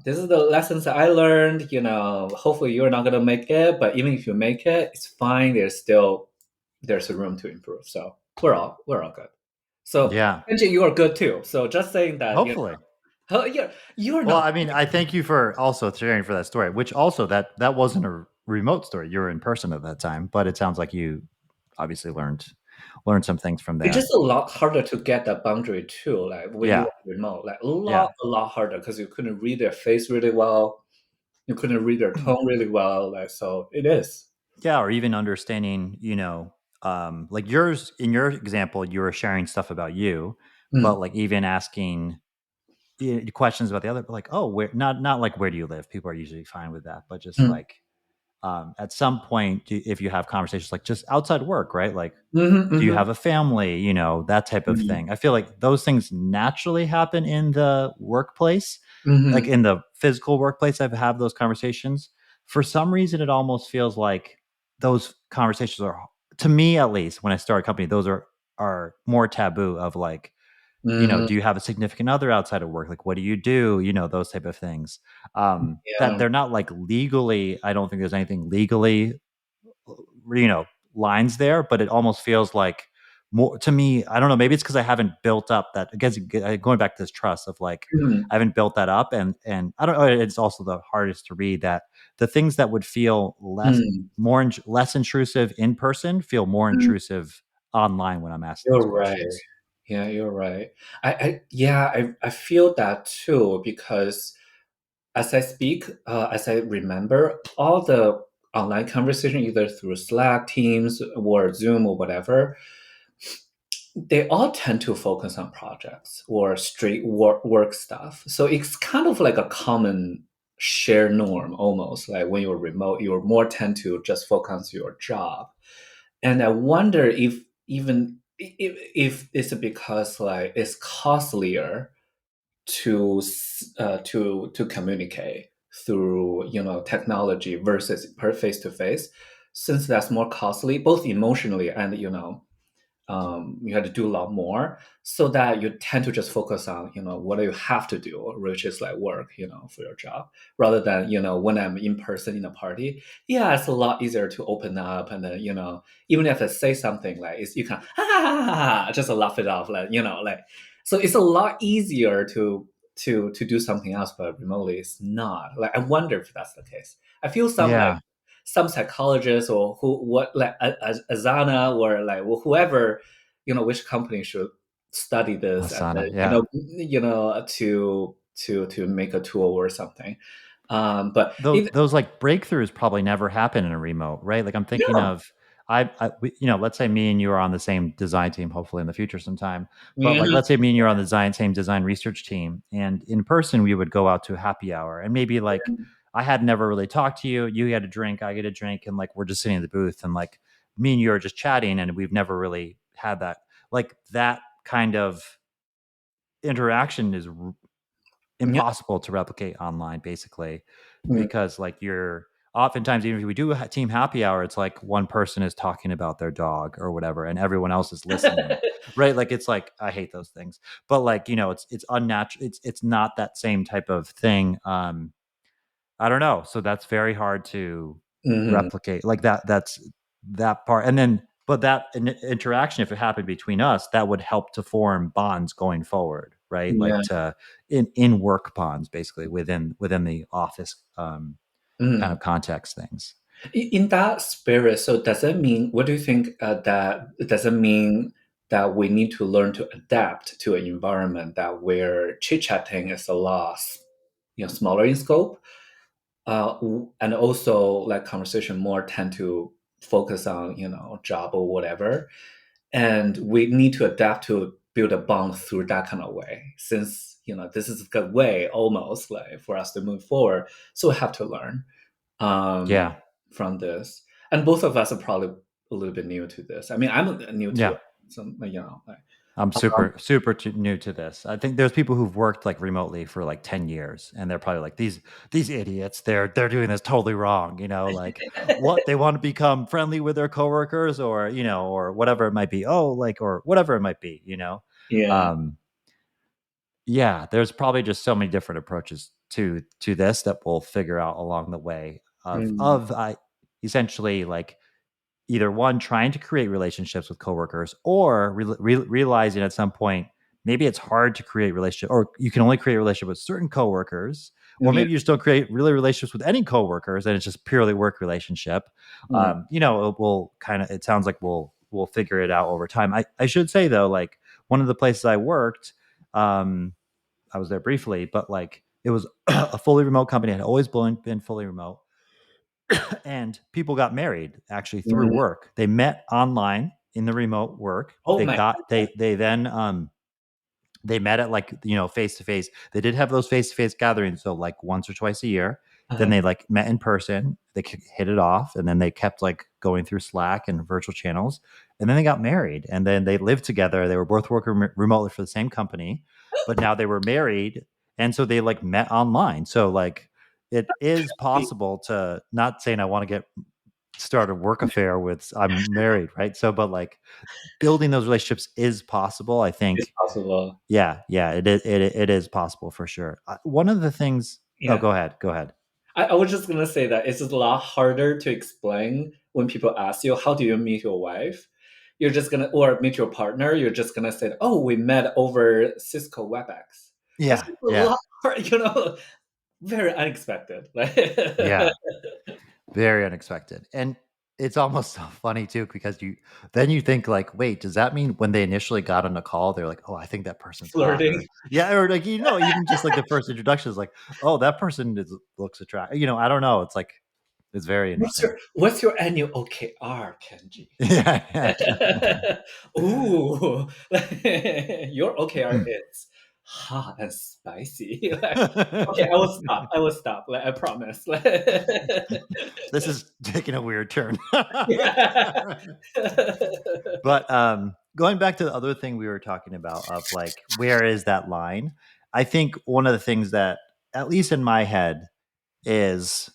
this is the lessons that I learned. Hopefully you're not gonna make it, but even if you make it, it's fine. There's a room to improve. So we're all good. So Yeah. Kenji, you are good too. So just saying that, Hopefully. you're Well, not. I mean, I thank you for also sharing for that story, which also that wasn't a remote story. You were in person at that time, but it sounds like you obviously learned some things from It's there. just a lot harder to get that boundary too. Like when you Yeah. are remote, like Yeah. a lot harder because you couldn't read their face really well. You couldn't read their tone really well. Like so, it is. Yeah, or even understanding, like yours in your example, you were sharing stuff about you, but Mm, like even asking questions about the other, like, oh, where not like where do you live? People are usually fine with that, but just mm, like at some point, if you have conversations like just outside work, right? Like, mhm, do you mhm, have a family? That type of mm, thing. I feel like those things naturally happen in the workplace, like mhm, in the physical workplace. I've had those conversations. For some reason, it almost feels like those conversations are, to me at least, when I start a company, those are more taboo. Of like, mhm. do you have a significant other outside of work? Like, what do you do? Those type of things. That Yeah. they're not like legally. I don't think there's anything legally, you know, lines there, but it almost feels like more to me. I don't know. Maybe it's because I haven't built up that. Again, going back to this trust of like, Mm, I haven't built that up, and I don't know. It's also the hardest to read that the things that would feel mm, less intrusive in person feel more mm. intrusive online when I'm asking those You're right. questions. Yeah, you're right. I feel that too because as I speak, as I remember, all the online conversation, either through Slack, Teams, or Zoom, or whatever, they all tend to focus on projects or straight work stuff. So it's kind of like a common shared norm almost. Like when you're remote, you're more tend to just focus on your job. And I wonder if even if it's because like it's costlier to to communicate through technology versus per face to face, since that's more costly both emotionally and you had to do a lot more, so that you tend to just focus on what you have to do, which is like work for your job, rather than when I'm in person in a party. Yeah, it's a lot easier to open up, and then even if I say something like you can just laugh it off, like like, so it's a lot easier to do something else, but remotely it's not. Like I wonder if that's the case. I feel Yeah, some psychologists or who what like Azana or like whoever which company should study this and Asana. Yeah. to make a tool or something. But even Those like breakthroughs probably never happen in a remote, right? Like I'm thinking yeah, of, let's say me and you are on the same design team, hopefully in the future sometime. But like, yeah, let's say me and you are on the same design research team, and in person we would go out to a happy hour, and maybe like I had never really talked to you. You had a drink, I get a drink, and like we're just sitting in the booth, and like me and you are just chatting, and we've never really had that kind of interaction is yeah, impossible to replicate online, basically, mm. because like you're oftentimes, even if we do a team happy hour, it's like one person is talking about their dog or whatever and everyone else is listening, right? Like it's like I hate those things, but like it's unnatural. It's not that same type of thing. I don't know. So that's very hard to Mhm. replicate. Like that's that part. And then, but that interaction, if it happened between us, that would help to form bonds going forward, right? Yeah. Like to in work bonds, basically within the office kind Mm. of context things. In that spirit, so does it mean, what do you think, that does it mean that we need to learn to adapt to an environment that where chit-chatting is a lot, smaller in scope, and also like conversation more tend to focus on job or whatever, and we need to adapt to build a bond through that kind of way, since this is a good way almost like for us to move forward, so we have to learn um, Yeah. from this. And both of us are probably a little bit new to this. I mean, I'm new to Yeah. it. Some, like, I'm um, super new to this. I think there's people who've worked like remotely for like 10 years and they're probably like these idiots, they're doing this totally wrong, like what they want to become friendly with their coworkers or, or whatever it might be. Oh, like or whatever it might be. yeah. Um yeah, there's probably just so many different approaches to this that we'll figure out along the way Mm, of I essentially like either one trying to create relationships with coworkers or realizing at some point maybe it's hard to create relationship or you can only create a relationship with certain coworkers or yeah. maybe you just don't create really relationships with any coworkers and it's just purely work relationship. Mm, We'll kind of, it sounds like we'll figure it out over time. I should say though, like one of the places I worked, I was there briefly, but like it was a fully remote company. It had always been fully remote, and people got married actually through mm. work. They met online in the remote work. Oh They my got they then they met at like face to face. They did have those face to face gatherings, so like once or twice a year. Then God. they like met in person. They hit it off, and then they kept like going through Slack and virtual channels. And then they got married, and then they lived together. They were both working remotely for the same company, but now they were married, and so they like met online. So like it is possible to, not saying I want to get start a work affair with I'm married, right? So, but like building those relationships is possible. I It's think possible. yeah, it is possible for sure. One of the things. Oh, Yeah. go ahead. I was just gonna say that it's just a lot harder to explain when people ask you, how do you meet your wife? You're just gonna, or meet your partner, you're just gonna say, oh, we met over Cisco WebEx. It's Yeah, just a yeah, lot hard, very unexpected. Like, yeah. Very unexpected. And it's almost so funny too because you think like, wait, does that mean when they initially got on the call, they're like, oh, I think that person's hot, Flirting. or yeah, or like even just like the first introduction is like, oh, that person looks attractive. I don't know. It's like it's very interesting. What's your annual OKR, Kenji? Yeah, Ooh, your OKR is hot and spicy. Like, okay, I will stop. I will stop. Like, I promise. this is taking a weird turn. Yeah. But going back to the other thing we were talking about of like where is that line? I think one of the things that at least in my head is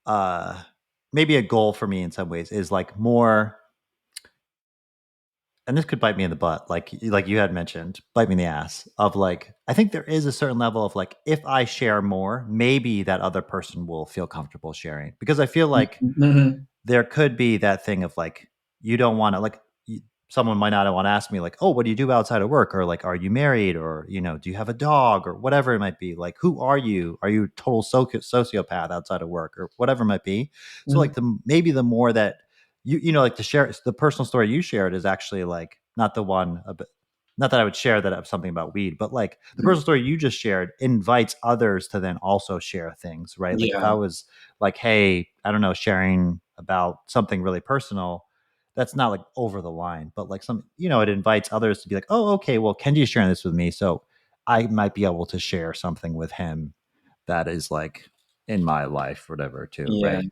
uh maybe a goal for me in some ways is like more, and this could bite me in the butt, like you had mentioned, bite me in the ass of like I think there is a certain level of like if I share more, maybe that other person will feel comfortable sharing because I feel like Mhm. there could be that thing of like you don't want to like someone might not want to ask me like, oh, what do you do outside of work, or like are you married, or do you have a dog, or whatever it might be, like who are you, a total sociopath outside of work, or whatever it might be. So like Mhm. the more that like to share the personal story you shared is actually like not the one not that I would share that of something about weed, but like the personal story you just shared invites others to then also share things, right? Like if I Yeah. was like, hey, I don't know, sharing about something really personal, that's not like over the line, but like it invites others to be like, oh, okay, well, Kenji's sharing this with me. So I might be able to share something with him that is like in my life, or whatever, too, Yeah. right?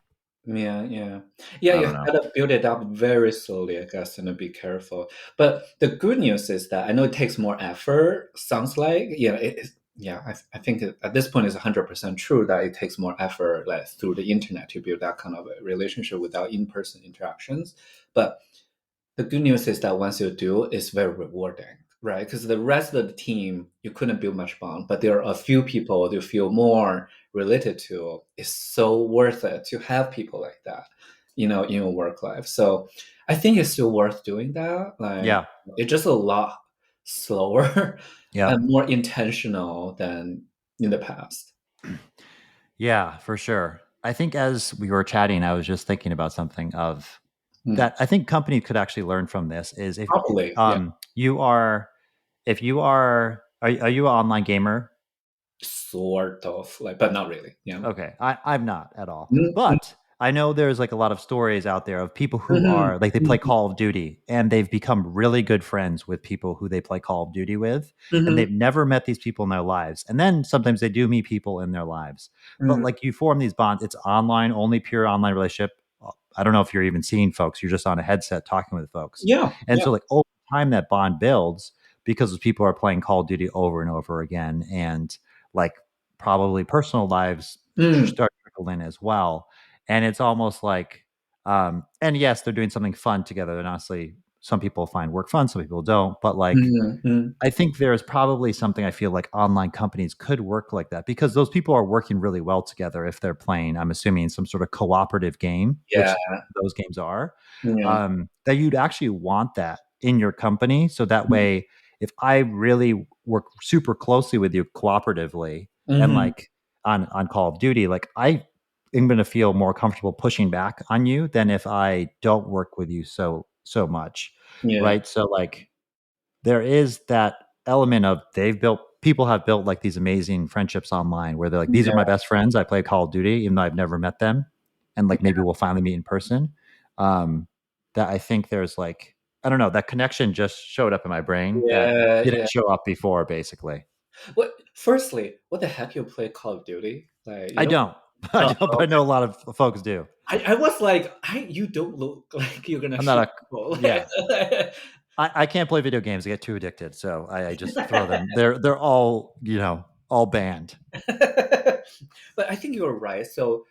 Yeah, yeah. Yeah, I you don't know. gotta build it up very slowly, I guess, and be careful. But the good news is that I know it takes more effort, sounds like. Yeah, it is. Yeah, I think at this point it's 100% true that it takes more effort, like through the internet, to build that kind of a relationship without in-person interactions. But the good news is that once you do, it's very rewarding, right? Because the rest of the team, you couldn't build much bond, but there are a few people you feel more related to. It's so worth it to have people like that, in your work life. So I think it's still worth doing that. Like Yeah. it's just a lot slower Yeah. and more intentional than in the past. Yeah, for sure. I think as we were chatting, I was just thinking about something of Hmm. that I think companies could actually learn from this is if Probably, yeah, you are if you are you an online gamer? sort of like, but not really. Yeah. Okay, I'm not at all, Mm-hmm. but I know there's like a lot of stories out there of people who Hmm. are like they play Call of Duty and they've become really good friends with people who they play Call of Duty with, and Hmm. they've never met these people in their lives. And then sometimes they do meet people in their lives, but Hmm. like you form these bonds. It's online, only pure online relationship. I don't know if you're even seeing folks. You're just on a headset talking with folks, Yeah, and yeah. so like over time that bond builds because people are playing Call of Duty over and over again, and like probably personal lives Mm, start to trickle in as well. And it's almost like, and yes, they're doing something fun together. And honestly, some people find work fun, some people don't. But like, mm, mm. I think there is probably something I feel like online companies could work like that because those people are working really well together if they're playing, I'm assuming, some sort of cooperative game, Yeah, which those games are, yeah. that you'd actually want that in your company. So that Mm, way, if I really work super closely with you cooperatively and mhm. like on Call of Duty, like I am going to feel more comfortable pushing back on you than if I don't work with you so much, Yeah, right? So like there is that element of people have built like these amazing friendships online where they're like, these are my yeah, best friends. I play Call of Duty, even though I've never met them. And like maybe we'll finally meet in person. Um, that I think there's like, I don't know, that connection just showed up in my brain that yeah, didn't yeah. show up before, basically. Firstly, what the heck you play Call of Duty? Like, I don't. I Oh, don't, but I know a lot of folks do. I was like, you don't look like you're gonna I'm not shoot a people. yeah. I can't play video games. I get too addicted. So I just throw them. They're all, all banned. But I think you're right. So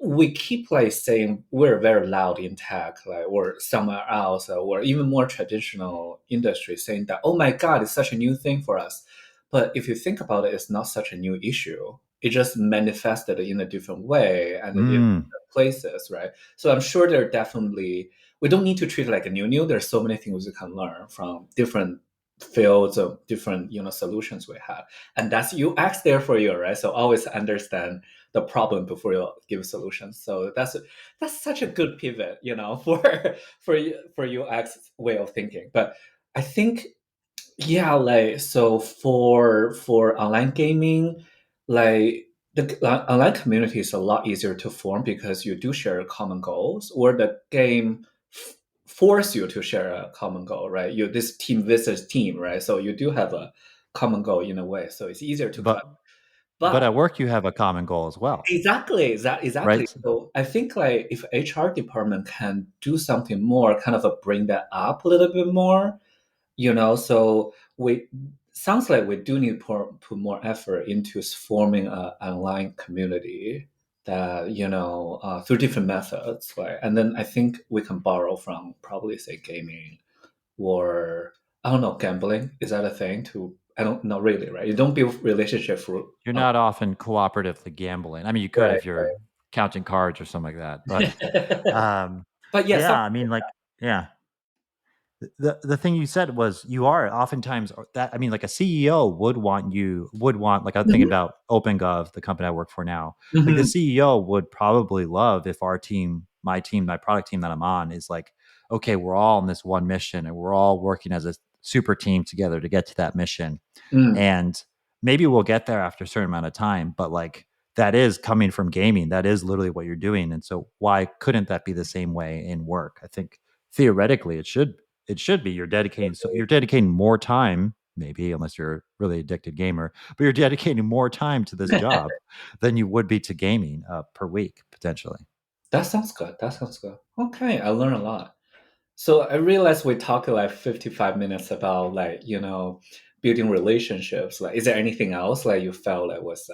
we keep like saying we're very loud in tech, like or somewhere else, or even more traditional industry, saying that oh my god, it's such a new thing for us. But if you think about it, it's not such a new issue. It just manifested in a different way and in different Mm, places, right? So I'm sure there are definitely we don't need to treat it like a new. There's so many things we can learn from different fields of different solutions we had, and that's UX there for you, right? So always understand the problem before you give solutions. So that's such a good pivot, for UX way of thinking. But I think, yeah, like, so for online gaming, like, the online community is a lot easier to form because you do share common goals, or the game force you to share a common goal, right? You This team versus team, right? So you do have a common goal in a way, so it's easier to But collect. but But at work you have a common goal as well, exactly. right? So I think, like, if HR department can do something more, kind of bring that up a little bit more, so we sounds like we do need to put more effort into forming an online community that, through different methods, right? And then I think we can borrow from, probably, say, gaming, or, I don't know, gambling. Is that a thing? To I don't know, really, right? You don't build relationship through. You're not often cooperatively gambling. I mean, you could Right, if you're counting cards or something like that, but right. um, But yeah, yeah, I mean, like, yeah. The thing you said was you are oftentimes that, I mean, like a CEO would want, like, I'm thinking Mhm, about OpenGov, the company I work for now. Like the mhm, CEO would probably love if our team, my product team that I'm on is like, okay, we're all on this one mission and we're all working as a super team together to get to that mission. mm, And maybe we'll get there after a certain amount of time, but like that is coming from gaming. That is literally what you're doing. And so why couldn't that be the same way in work? I think theoretically it should be. You're dedicating more time, maybe, unless you're a really addicted gamer, but you're dedicating more time to this job than you would be to gaming per week potentially. that sounds good. That sounds good. Okay, I learned a lot. So I realized we talked like 55 minutes about, like, building relationships. Like, is there anything else like you felt that was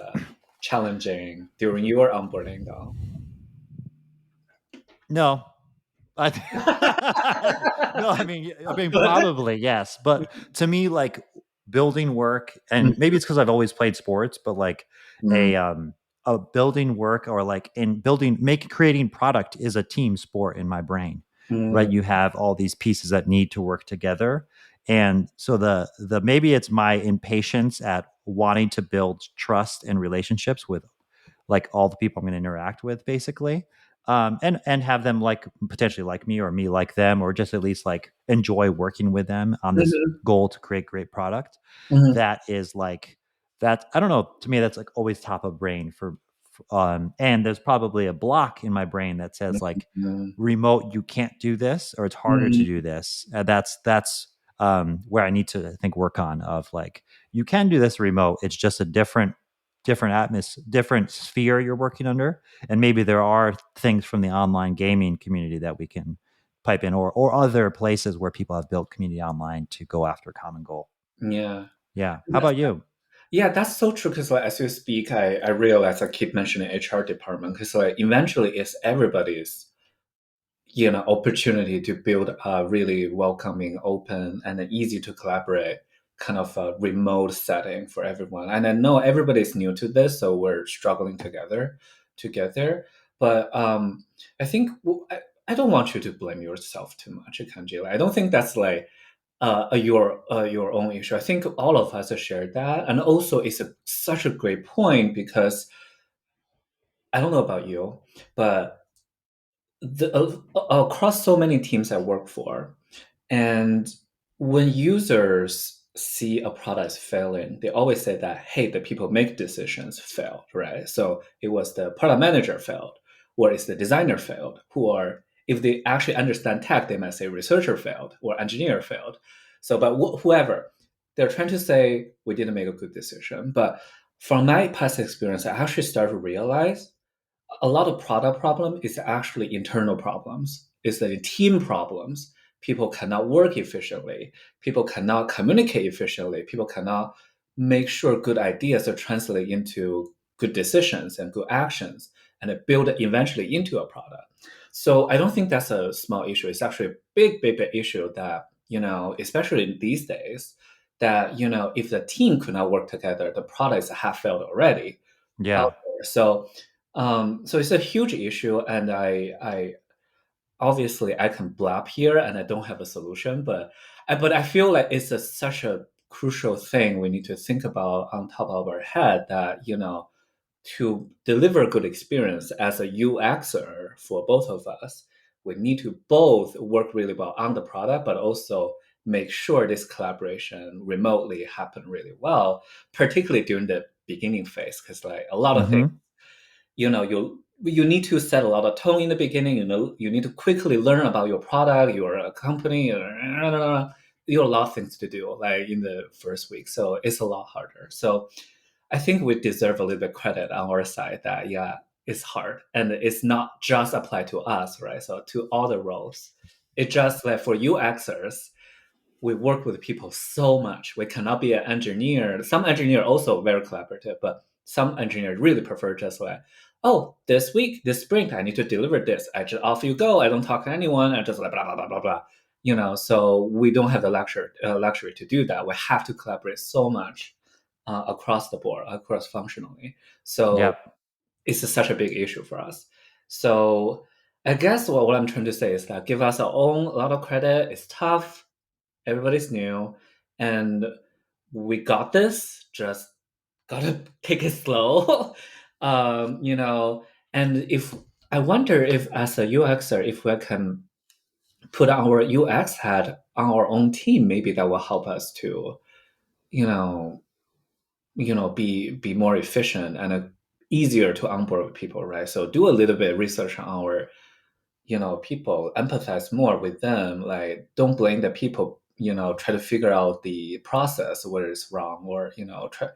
challenging during your onboarding though? No, I no, I mean, Good. probably yes, but to me, like building work, and Mhm. maybe it's because I've always played sports, but like Mm, a building work, or like in creating product is a team sport in my brain, right? mm, You have all these pieces that need to work together, and so the maybe it's my impatience at wanting to build trust and relationships with like all the people I'm going to interact with, basically, and have them like potentially like me, or me like them, or just at least like enjoy working with them on this mhm, goal to create great product. mhm, That is like that. I don't know. To me, that's like always top of brain and there's probably a block in my brain that says like mhm, remote, you can't do this, or it's harder to mhm. do this. That's where I need to, I think, work on, of like, you can do this remote. It's just a different atmosphere, different sphere you're working under, and maybe there are things from the online gaming community that we can pipe in, or other places where people have built community online to go after a common goal. Yeah. Yeah. How about you? Yeah, that's so true. Because, like, as you speak, I realize I keep mentioning HR department, because, like, eventually it's everybody's opportunity to build a really welcoming, open, and an easy to collaborate kind of a remote setting for everyone. And I know everybody's new to this, so we're struggling together to get there. But I think, I don't want you to blame yourself too much, Kanji. Like, I don't think that's like your own issue. I think all of us have shared that, and also it's such a great point, because I don't know about you, but across so many teams I work for, and when users see a product is failing, they always say that, hey, the people make decisions failed, right? So it was the product manager failed, or it's the designer failed, who are, if they actually understand tech, they might say researcher failed or engineer failed. So, but whoever, they're trying to say we didn't make a good decision. But from my past experience, I actually started to realize a lot of product problem is actually internal problems. It's the team problems. People cannot work efficiently. People cannot communicate efficiently. People cannot make sure good ideas are translated into good decisions and good actions, and it build eventually into a product. So I don't think that's a small issue. It's actually a big, big, big issue that, especially these days, that, if the team could not work together, the product is half failed already out Yeah. there. So it's a huge issue, and obviously I can blab here and I don't have a solution, but I feel like it's such a crucial thing we need to think about on top of our head that, to deliver good experience as a UXer for both of us, we need to both work really well on the product, but also make sure this collaboration remotely happen really well, particularly during the beginning phase, because like a lot of things, Mm-hmm. you need to set a lot of tone in the beginning. You need to quickly learn about your product, your company. You have a lot of things to do like in the first week, so it's a lot harder. So I think we deserve a little bit credit on our side that yeah, it's hard and it's not just applied to us, right? So to all the roles, it just like for UXers, we work with people so much. We cannot be an engineer. Some engineer also very collaborative, but some engineers really prefer just like, oh, this week, this sprint, I need to deliver this. I just off you go. I don't talk to anyone. I just like blah blah blah blah blah. So we don't have the luxury to do that. We have to collaborate so much across the board, across functionally. So Yep. it's such a big issue for us. So I guess what I'm trying to say is that give us our own a lot of credit. It's tough, everybody's new, and we got this. Just gotta take it slow. um, you know, and if I wonder if as a UXer, if we can put our UX hat on our own team, maybe that will help us to, you know, be more efficient and easier to onboard with people, right? So do a little bit of research on our people, empathize more with them, like don't blame the people, try to figure out the process where it's wrong, or try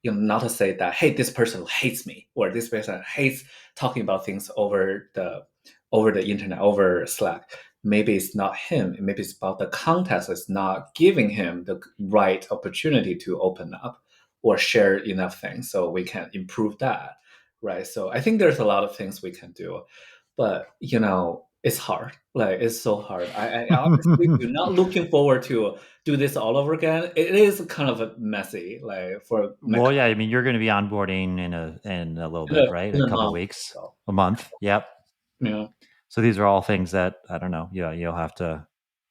not to say that, hey, this person hates me or this person hates talking about things over the internet, over Slack. Maybe it's not him, maybe it's about the context is not giving him the right opportunity to open up or share enough things so we can improve that, right? So I think there's a lot of things we can do, but it's hard. Like it's so hard. I honestly do not looking forward to do this all over again. It is kind of a messy, like for my Well, yeah, I mean, you're going to be onboarding in a little in bit, a, right? in A a couple month. weeks, So a month. Yep. yeah. So these are all things that I don't know. Yeah, you'll have to,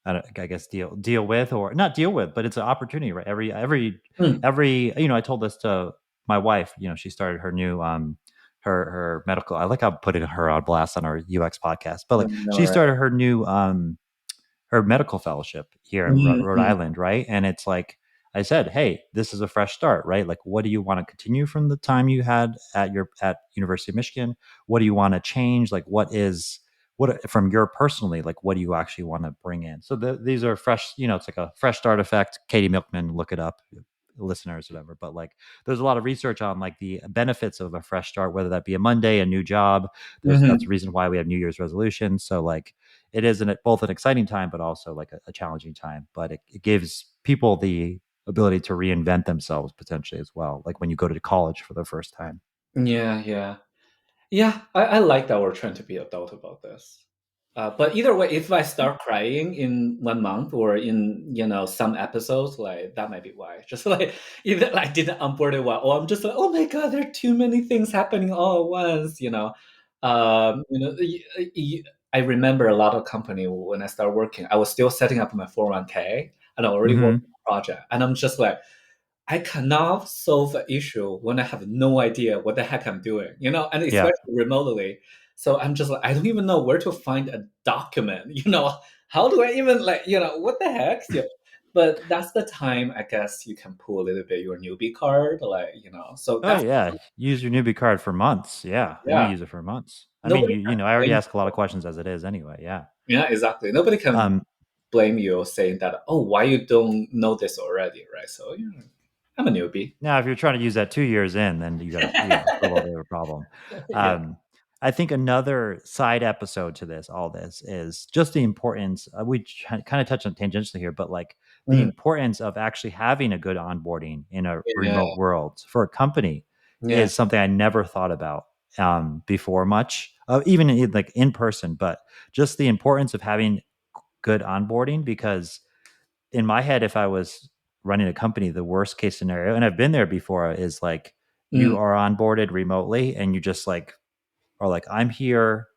I guess deal with, or not deal with, but it's an opportunity, right? Mm. Every I told this to my wife. She started her new her medical. I like how I'm putting her on blast on our UX podcast, but like No, she right. started her new her medical fellowship here in Rhode Mm-hmm. Island, right? And it's like I said, hey, this is a fresh start, right? Like, what do you want to continue from the time you had at University of Michigan? What do you want to change? Like, what from your personally, like, what do you actually want to bring in? So these are fresh, it's like a fresh start effect. Katie Milkman, look it up, listeners, whatever. But like, there's a lot of research on like the benefits of a fresh start, whether that be a Monday, a new job. That's the Mm-hmm. reason why we have New Year's resolutions. So like, it is both an exciting time, but also like a challenging time. But it gives people the ability to reinvent themselves potentially as well. Like when you go to college for the first time. Yeah, yeah. Yeah, I like that we're trying to be adult about this. But either way, if I start crying in 1 month or in some episodes, like that might be why. Just like either I didn't onboard it well, or I'm just like, oh my god, there are too many things happening all at once. I remember a lot of company when I started working, I was still setting up my 401k and I already worked Mm-hmm. on a project, and I'm just like, I cannot solve an issue when I have no idea what the heck I'm doing, and Yeah. especially remotely. So I'm just like, I don't even know where to find a document, how do I even like, what the heck? Yeah. But that's the time, I guess, you can pull a little bit your newbie card, like, so Oh that's, yeah. Use your newbie card for months. Yeah. I'm gonna yeah, use it for months. I mean, nobody can I already blame ask a lot you. of questions as it is anyway. Yeah. Yeah, exactly. Nobody can Um, blame you saying that, oh, why you don't know this already, right? So, yeah, I'm a newbie. Now, if you're trying to use that 2 years in, then a little bit of a problem. Yeah. Um, I think another side episode to all this is just the importance. We kind of touched on tangentially here, but like the Mm. importance of actually having a good onboarding in a Yeah. remote world for a company Yeah. is something I never thought about before much, even like in person. But just the importance of having good onboarding, because in my head, if I was running a company, the worst case scenario, and I've been there before, is like you Mm. are onboarded remotely and you just like are like, I'm here.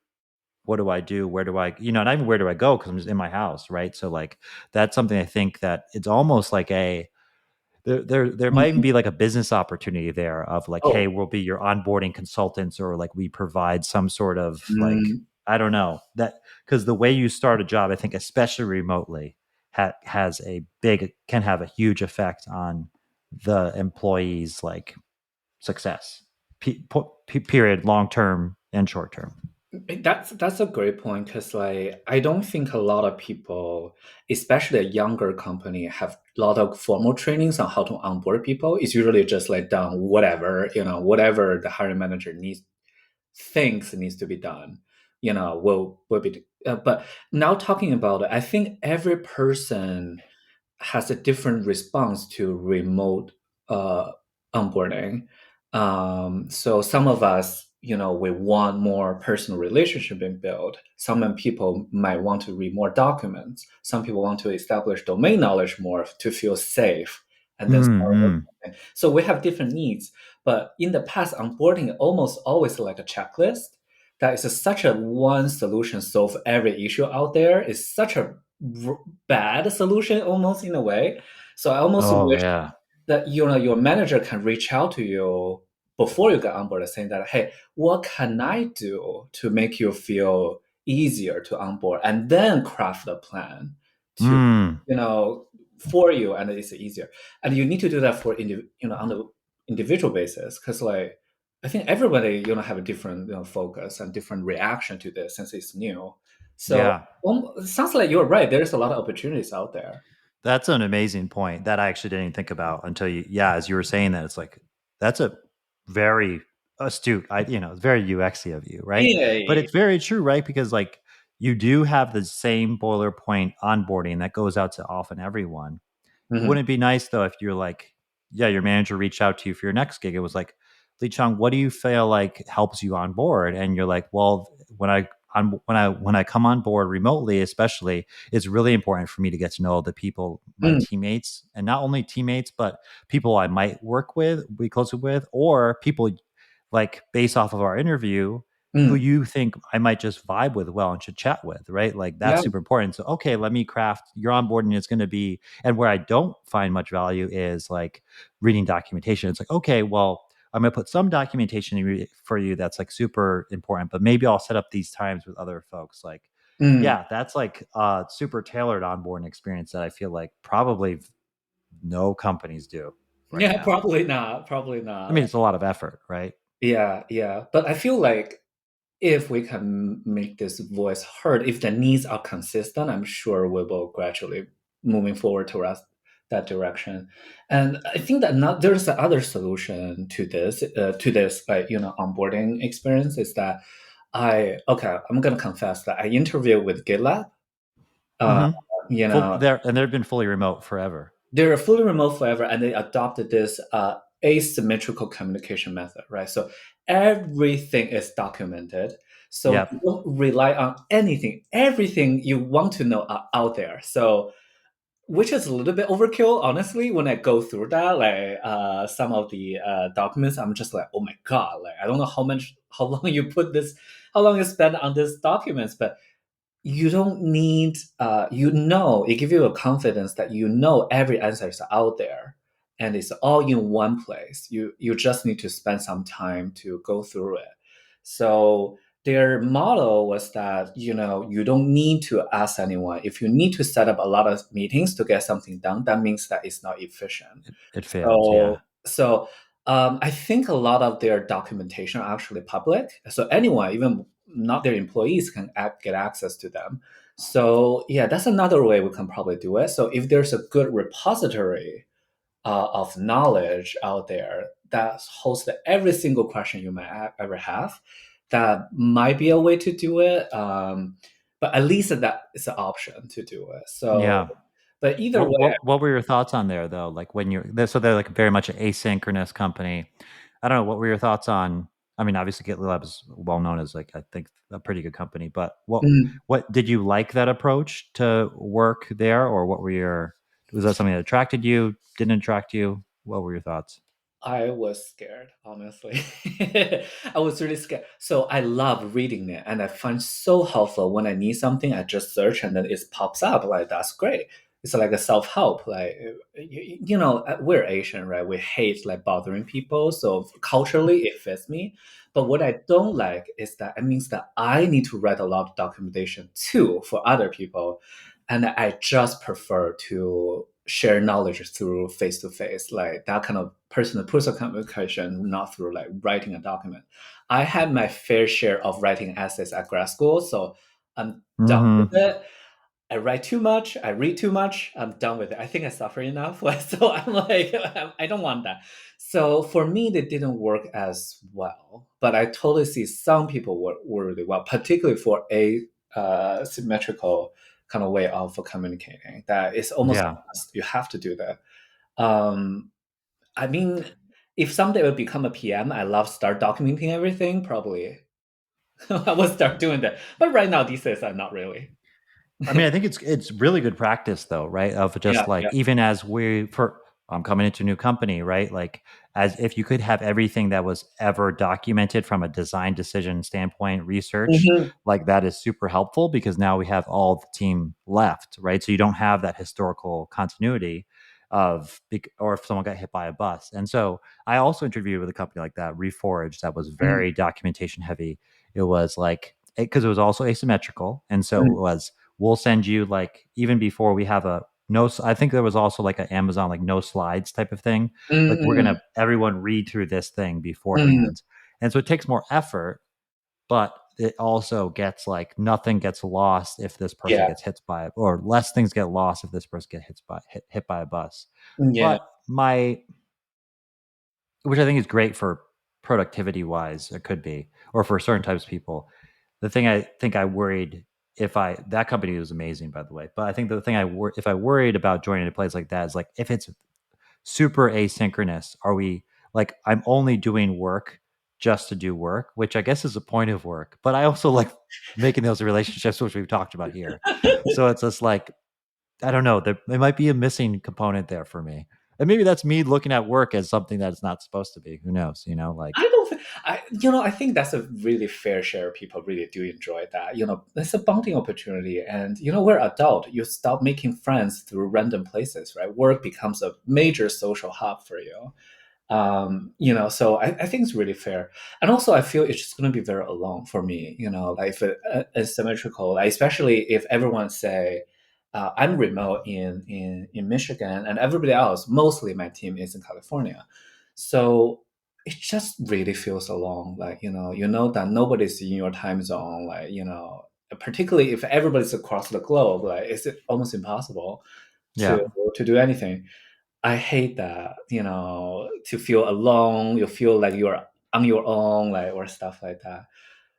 what do I do? Where do I, not even where do I go? Cause I'm just in my house. Right. So like, that's something I think that it's almost like there might even Mhm. be like a business opportunity there of like, hey, Oh, we'll be your onboarding consultants, or like we provide some sort of like, mm, I don't know that, because the way you start a job, I think especially remotely has a big, can have a huge effect on the employee's like success, period, long term and short term. that's a great point because like I don't think a lot of people, especially a younger company, have a lot of formal trainings on how to onboard people. It's usually just like done whatever, whatever the hiring manager thinks needs to be done, will be. But now talking about it, I think every person has a different response to remote uh, onboarding. So some of us, we want more personal relationship being built. Some people might want to read more documents. Some people want to establish domain knowledge more to feel safe and then start Mm-hmm. working. So we have different needs. But in the past, onboarding almost always like a checklist. That is such a one solution solve every issue out there. Is such a r- bad solution almost in a way. So I almost Oh wish yeah. that your manager can reach out to you before you get onboarded, saying that, hey, what can I do to make you feel easier to onboard, and then craft a plan to Mm. you know for you, and it's easier. And you need to do that for on the individual basis because like I think everybody have a different focus and different reaction to this since it's new. So Yeah. it sounds like you're right. There's a lot of opportunities out there. That's an amazing point that I actually didn't think about until as you were saying that, it's like, that's a very astute, it's very UXy of you, right? But Yeah. it's very true, right? Because like, you do have the same boilerplate onboarding that goes out to often everyone. Mhm. Wouldn't it be nice though if you're like, yeah, your manager reached out to you for your next gig? It was like, Lee Chung, what do you feel like helps you on board? And you're like, well, when I come on board remotely, especially, it's really important for me to get to know the people, my Mm, teammates, and not only teammates, but people I might work with, be closer with, or people like based off of our interview who mm. you think I might just vibe with well and should chat with, right? Like Yeah. that's super important. So, okay, let me craft your onboarding. It's going to be, and where I don't find much value is like reading documentation. It's like, okay, well, I'm going to put some documentation for you that's like super important, but maybe I'll set up these times with other folks. Like, Mm. yeah, that's like a super tailored onboarding experience that I feel like probably no companies do right Yeah, now. probably not. Probably I not. mean, it's a lot of effort, right? Yeah, yeah. But I feel like if we can make this voice heard, if the needs are consistent, I'm sure we will gradually moving forward towards that direction. And I think that not there's another solution to this like onboarding experience is that I'm gonna confess that I interviewed with GitLab. Uh, Mm-hmm. you Full know, there, and they've been fully remote forever. they're fully remote forever, and they adopted this asymmetrical communication method, right? So everything is documented. So Yep. you don't rely on anything. Everything you want to know are out there. So which is a little bit overkill, honestly. When I go through that, like some of the documents, I'm just like, oh my god! Like I don't know how long you put this, how long you spend on these documents, but you don't need it gives you a confidence that every answer is out there and it's all in one place. You just need to spend some time to go through it. So their model was that you don't need to ask anyone. If you need to set up a lot of meetings to get something done, that means that it's not efficient. It failed. Yeah. So I think a lot of their documentation are actually public, so anyone, even not their employees, can get access to them. So yeah, that's another way we can probably do it. So if there's a good repository of knowledge out there that hosts every single question you might ever have, that might be a way to do it. But at least that is an option to do it. So, Yeah. but either What way, what what were your thoughts on there though? Like when so they're like very much an asynchronous company. I don't know. What were your thoughts on? I mean, obviously GitLab is well known as like, I think, a pretty good company. But mm, what did you like that approach to work there, or what were your, was that something that attracted you? Didn't attract you? What were your thoughts? I was scared, honestly. I was really scared. So I love reading it, and I find so helpful when I need something. I just search, and then it pops up. Like that's great. It's like a self help. Like we're Asian, right? We hate like bothering people. So culturally, it fits me. But what I don't like is that it means that I need to write a lot of documentation too for other people, and I just prefer to share knowledge through face to face, like that kind of person to person communication, not through like writing a document. I had my fair share of writing essays at grad school, so I'm done with Mm-hmm. it. I write too much, I read too much, I'm done with it. I think I suffer enough. So I'm like, I don't want that. So for me, they didn't work as well. But I totally see some people work really well, particularly for a symmetrical kind of way of communicating. That is almost Yeah. you have to do that. Um, I mean, if someday I will become a PM, I love start documenting everything. Probably I will start doing that. But right now, these days, I'm not really. I mean, I think it's really good practice though, right? Of Yeah, just like yeah. even as we for I'm coming into a new company, right? Like as if you could have everything that was ever documented from a design decision standpoint, research, Mhm. like that is super helpful because now we have all the team left, right? So you don't have that historical continuity or if someone got hit by a bus. And so I also interviewed with a company like that, Reforge, that was Mhm. very documentation heavy. It was like because it was also asymmetrical, and so Mhm. it was we'll send you like even before we have a no I think there was also like an Amazon like no slides type of thing, like we're Mm, gonna everyone read through this thing mm. beforehand. And so it takes more effort, but it also gets like nothing gets lost if this person Yeah, gets hit by or less things get lost if this person gets hit by a bus. yeah. But my which I think is great for productivity wise, it could be, or for certain types of people. The thing I think I worried if I that company was amazing by the way, but I think the thing if I worried about joining a place like that is like if it's super asynchronous, are we like I'm only doing work just to do work, which I guess is the point of work, but I also like making those relationships which we've talked about here. So it's just like I don't know. There might be a missing component there for me, and maybe that's me looking at work as something that it's not supposed to be. Who knows? You know, like I don't think I think that's a really fair share of people really do enjoy that. It's a bonding opportunity, and we're adult. You stop making friends through random places, right? Work becomes a major social hub for you. So I think it's really fair. And also I feel it's just going to be very alone for me, like if it's symmetrical, like, especially if everyone say I'm remote in Michigan and everybody else, mostly my team is in California. So it just really feels alone, like you know that nobody's in your time zone, like particularly if everybody's across the globe, like it's almost impossible yeah, to do anything. I hate that, to feel alone, you feel like you're on your own, like or stuff like that.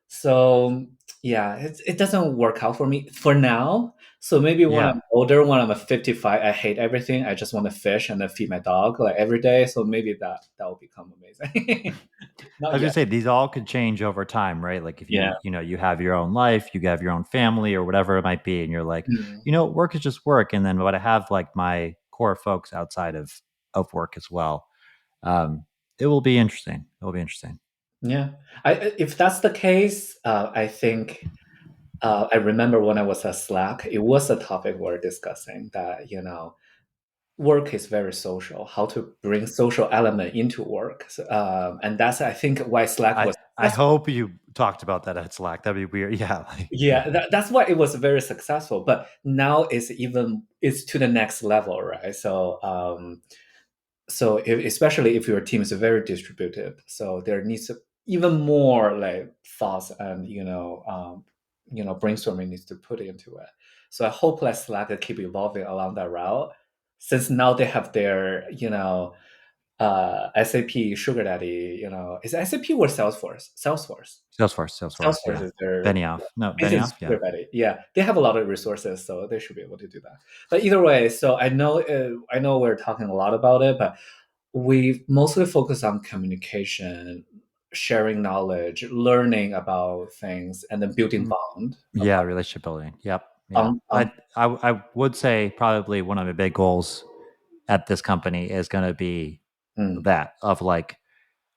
So yeah, it doesn't work out for me for now. So maybe when yeah. I'm older, when I'm a 55, I hate everything. I just want to fish and then feed my dog like every day. So maybe that will become amazing. I Not was gonna yet. say these all could change over time, right? Like if Yeah. you have your own life, you have your own family or whatever it might be, and you're like, Mm. work is just work, and then but I have like my core folks outside of work as well. Um, it will be interesting. It will be interesting. Yeah. If that's the case, I think I remember when I was at Slack, it was a topic we're discussing that, work is very social, how to bring social element into work. And that's, I think, why Slack was I successful. hope you talked about that at Slack. That'd be weird. Yeah, like, yeah, Yeah, that's why it was very successful. But now it's to the next level, right? So especially if your team is very distributed, so there needs even more like thoughts and brainstorming needs to put into it. So I hope that Slack will keep evolving along that route, since now they have their SAP sugar daddy. Is it SAP or Salesforce? Salesforce. Salesforce Yeah, is their, Benioff. No, I think Benioff. Yeah, sugar daddy. Yeah, they have a lot of resources, so they should be able to do that. But either way, so I know we're talking a lot about it, but we mostly focus on communication, sharing knowledge, learning about things, and then building Mm, bond yeah. about Relationship building. Yep. Yeah. on I would say probably one of the big goals at this company is going to be Mm. that of like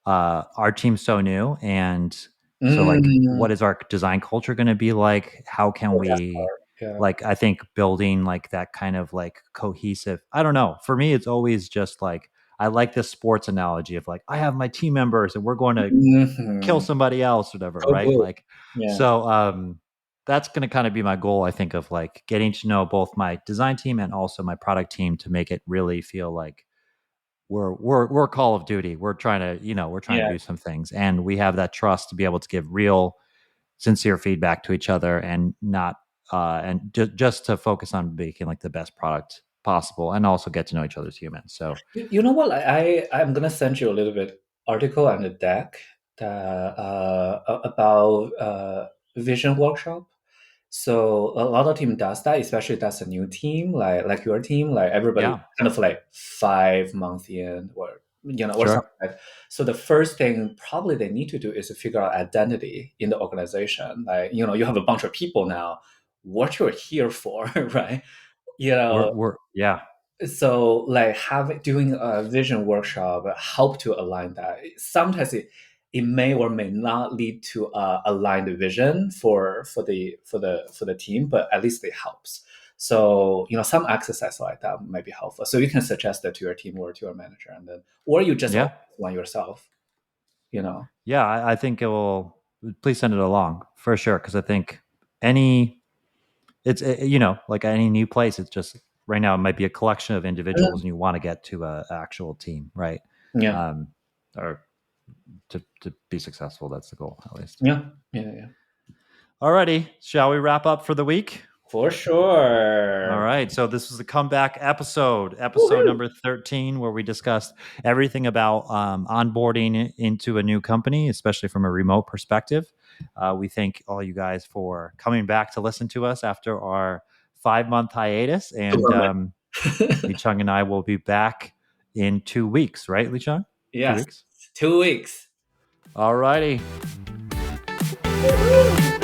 our team's so new, and so like what Mm. is our design culture going to be like? How can Oh, that's we hard. Yeah. like, I think building like that kind of like cohesive, I don't know, for me it's always just like, I like this sports analogy of like, I have my team members and we're going to kill Mhm. somebody else, whatever, Cool, right? cool. Like, Yeah. so that's going to kind of be my goal, I think, of like getting to know both my design team and also my product team to make it really feel like we're Call of Duty. We're trying to, we're trying to Yeah. do some things, and we have that trust to be able to give real, sincere feedback to each other, and not just to focus on making like the best product possible, and also get to know each other as humans. So You know what? I'm gonna send you a little bit article and a deck that about vision workshop. So a lot of team does that, especially that's a new team, like your team, like everybody yeah, kind of like 5 months in, or or sure. something like. So the first thing probably they need to do is to figure out identity in the organization. Like you have a bunch of people now, what you're here for, right? You know, We're yeah, so like having doing a vision workshop help to align that. Sometimes it may or may not lead to a aligned vision for the team, but at least it helps. So some exercise like that might be helpful. So you can suggest that to your team or to your manager, and then or you just yeah, one yourself. You know. yeah. I think it will. Please send it along for sure, because I think any it's like any new place, it's just right now it might be a collection of individuals, and you want to get to a actual team, right? Yeah. um or to be successful, that's the goal, at least. Yeah. Yeah. Yeah. Alrighty, shall we wrap up for the week? For All sure. right, so this was the comeback episode Woohoo! number 13, where we discussed everything about onboarding into a new company, especially from a remote perspective. We thank all you guys for coming back to listen to us after our 5-month hiatus, and Superman. Licheng and I will be back in 2 weeks, right, Licheng? two Yes. weeks 2 weeks. All righty. Woohoo!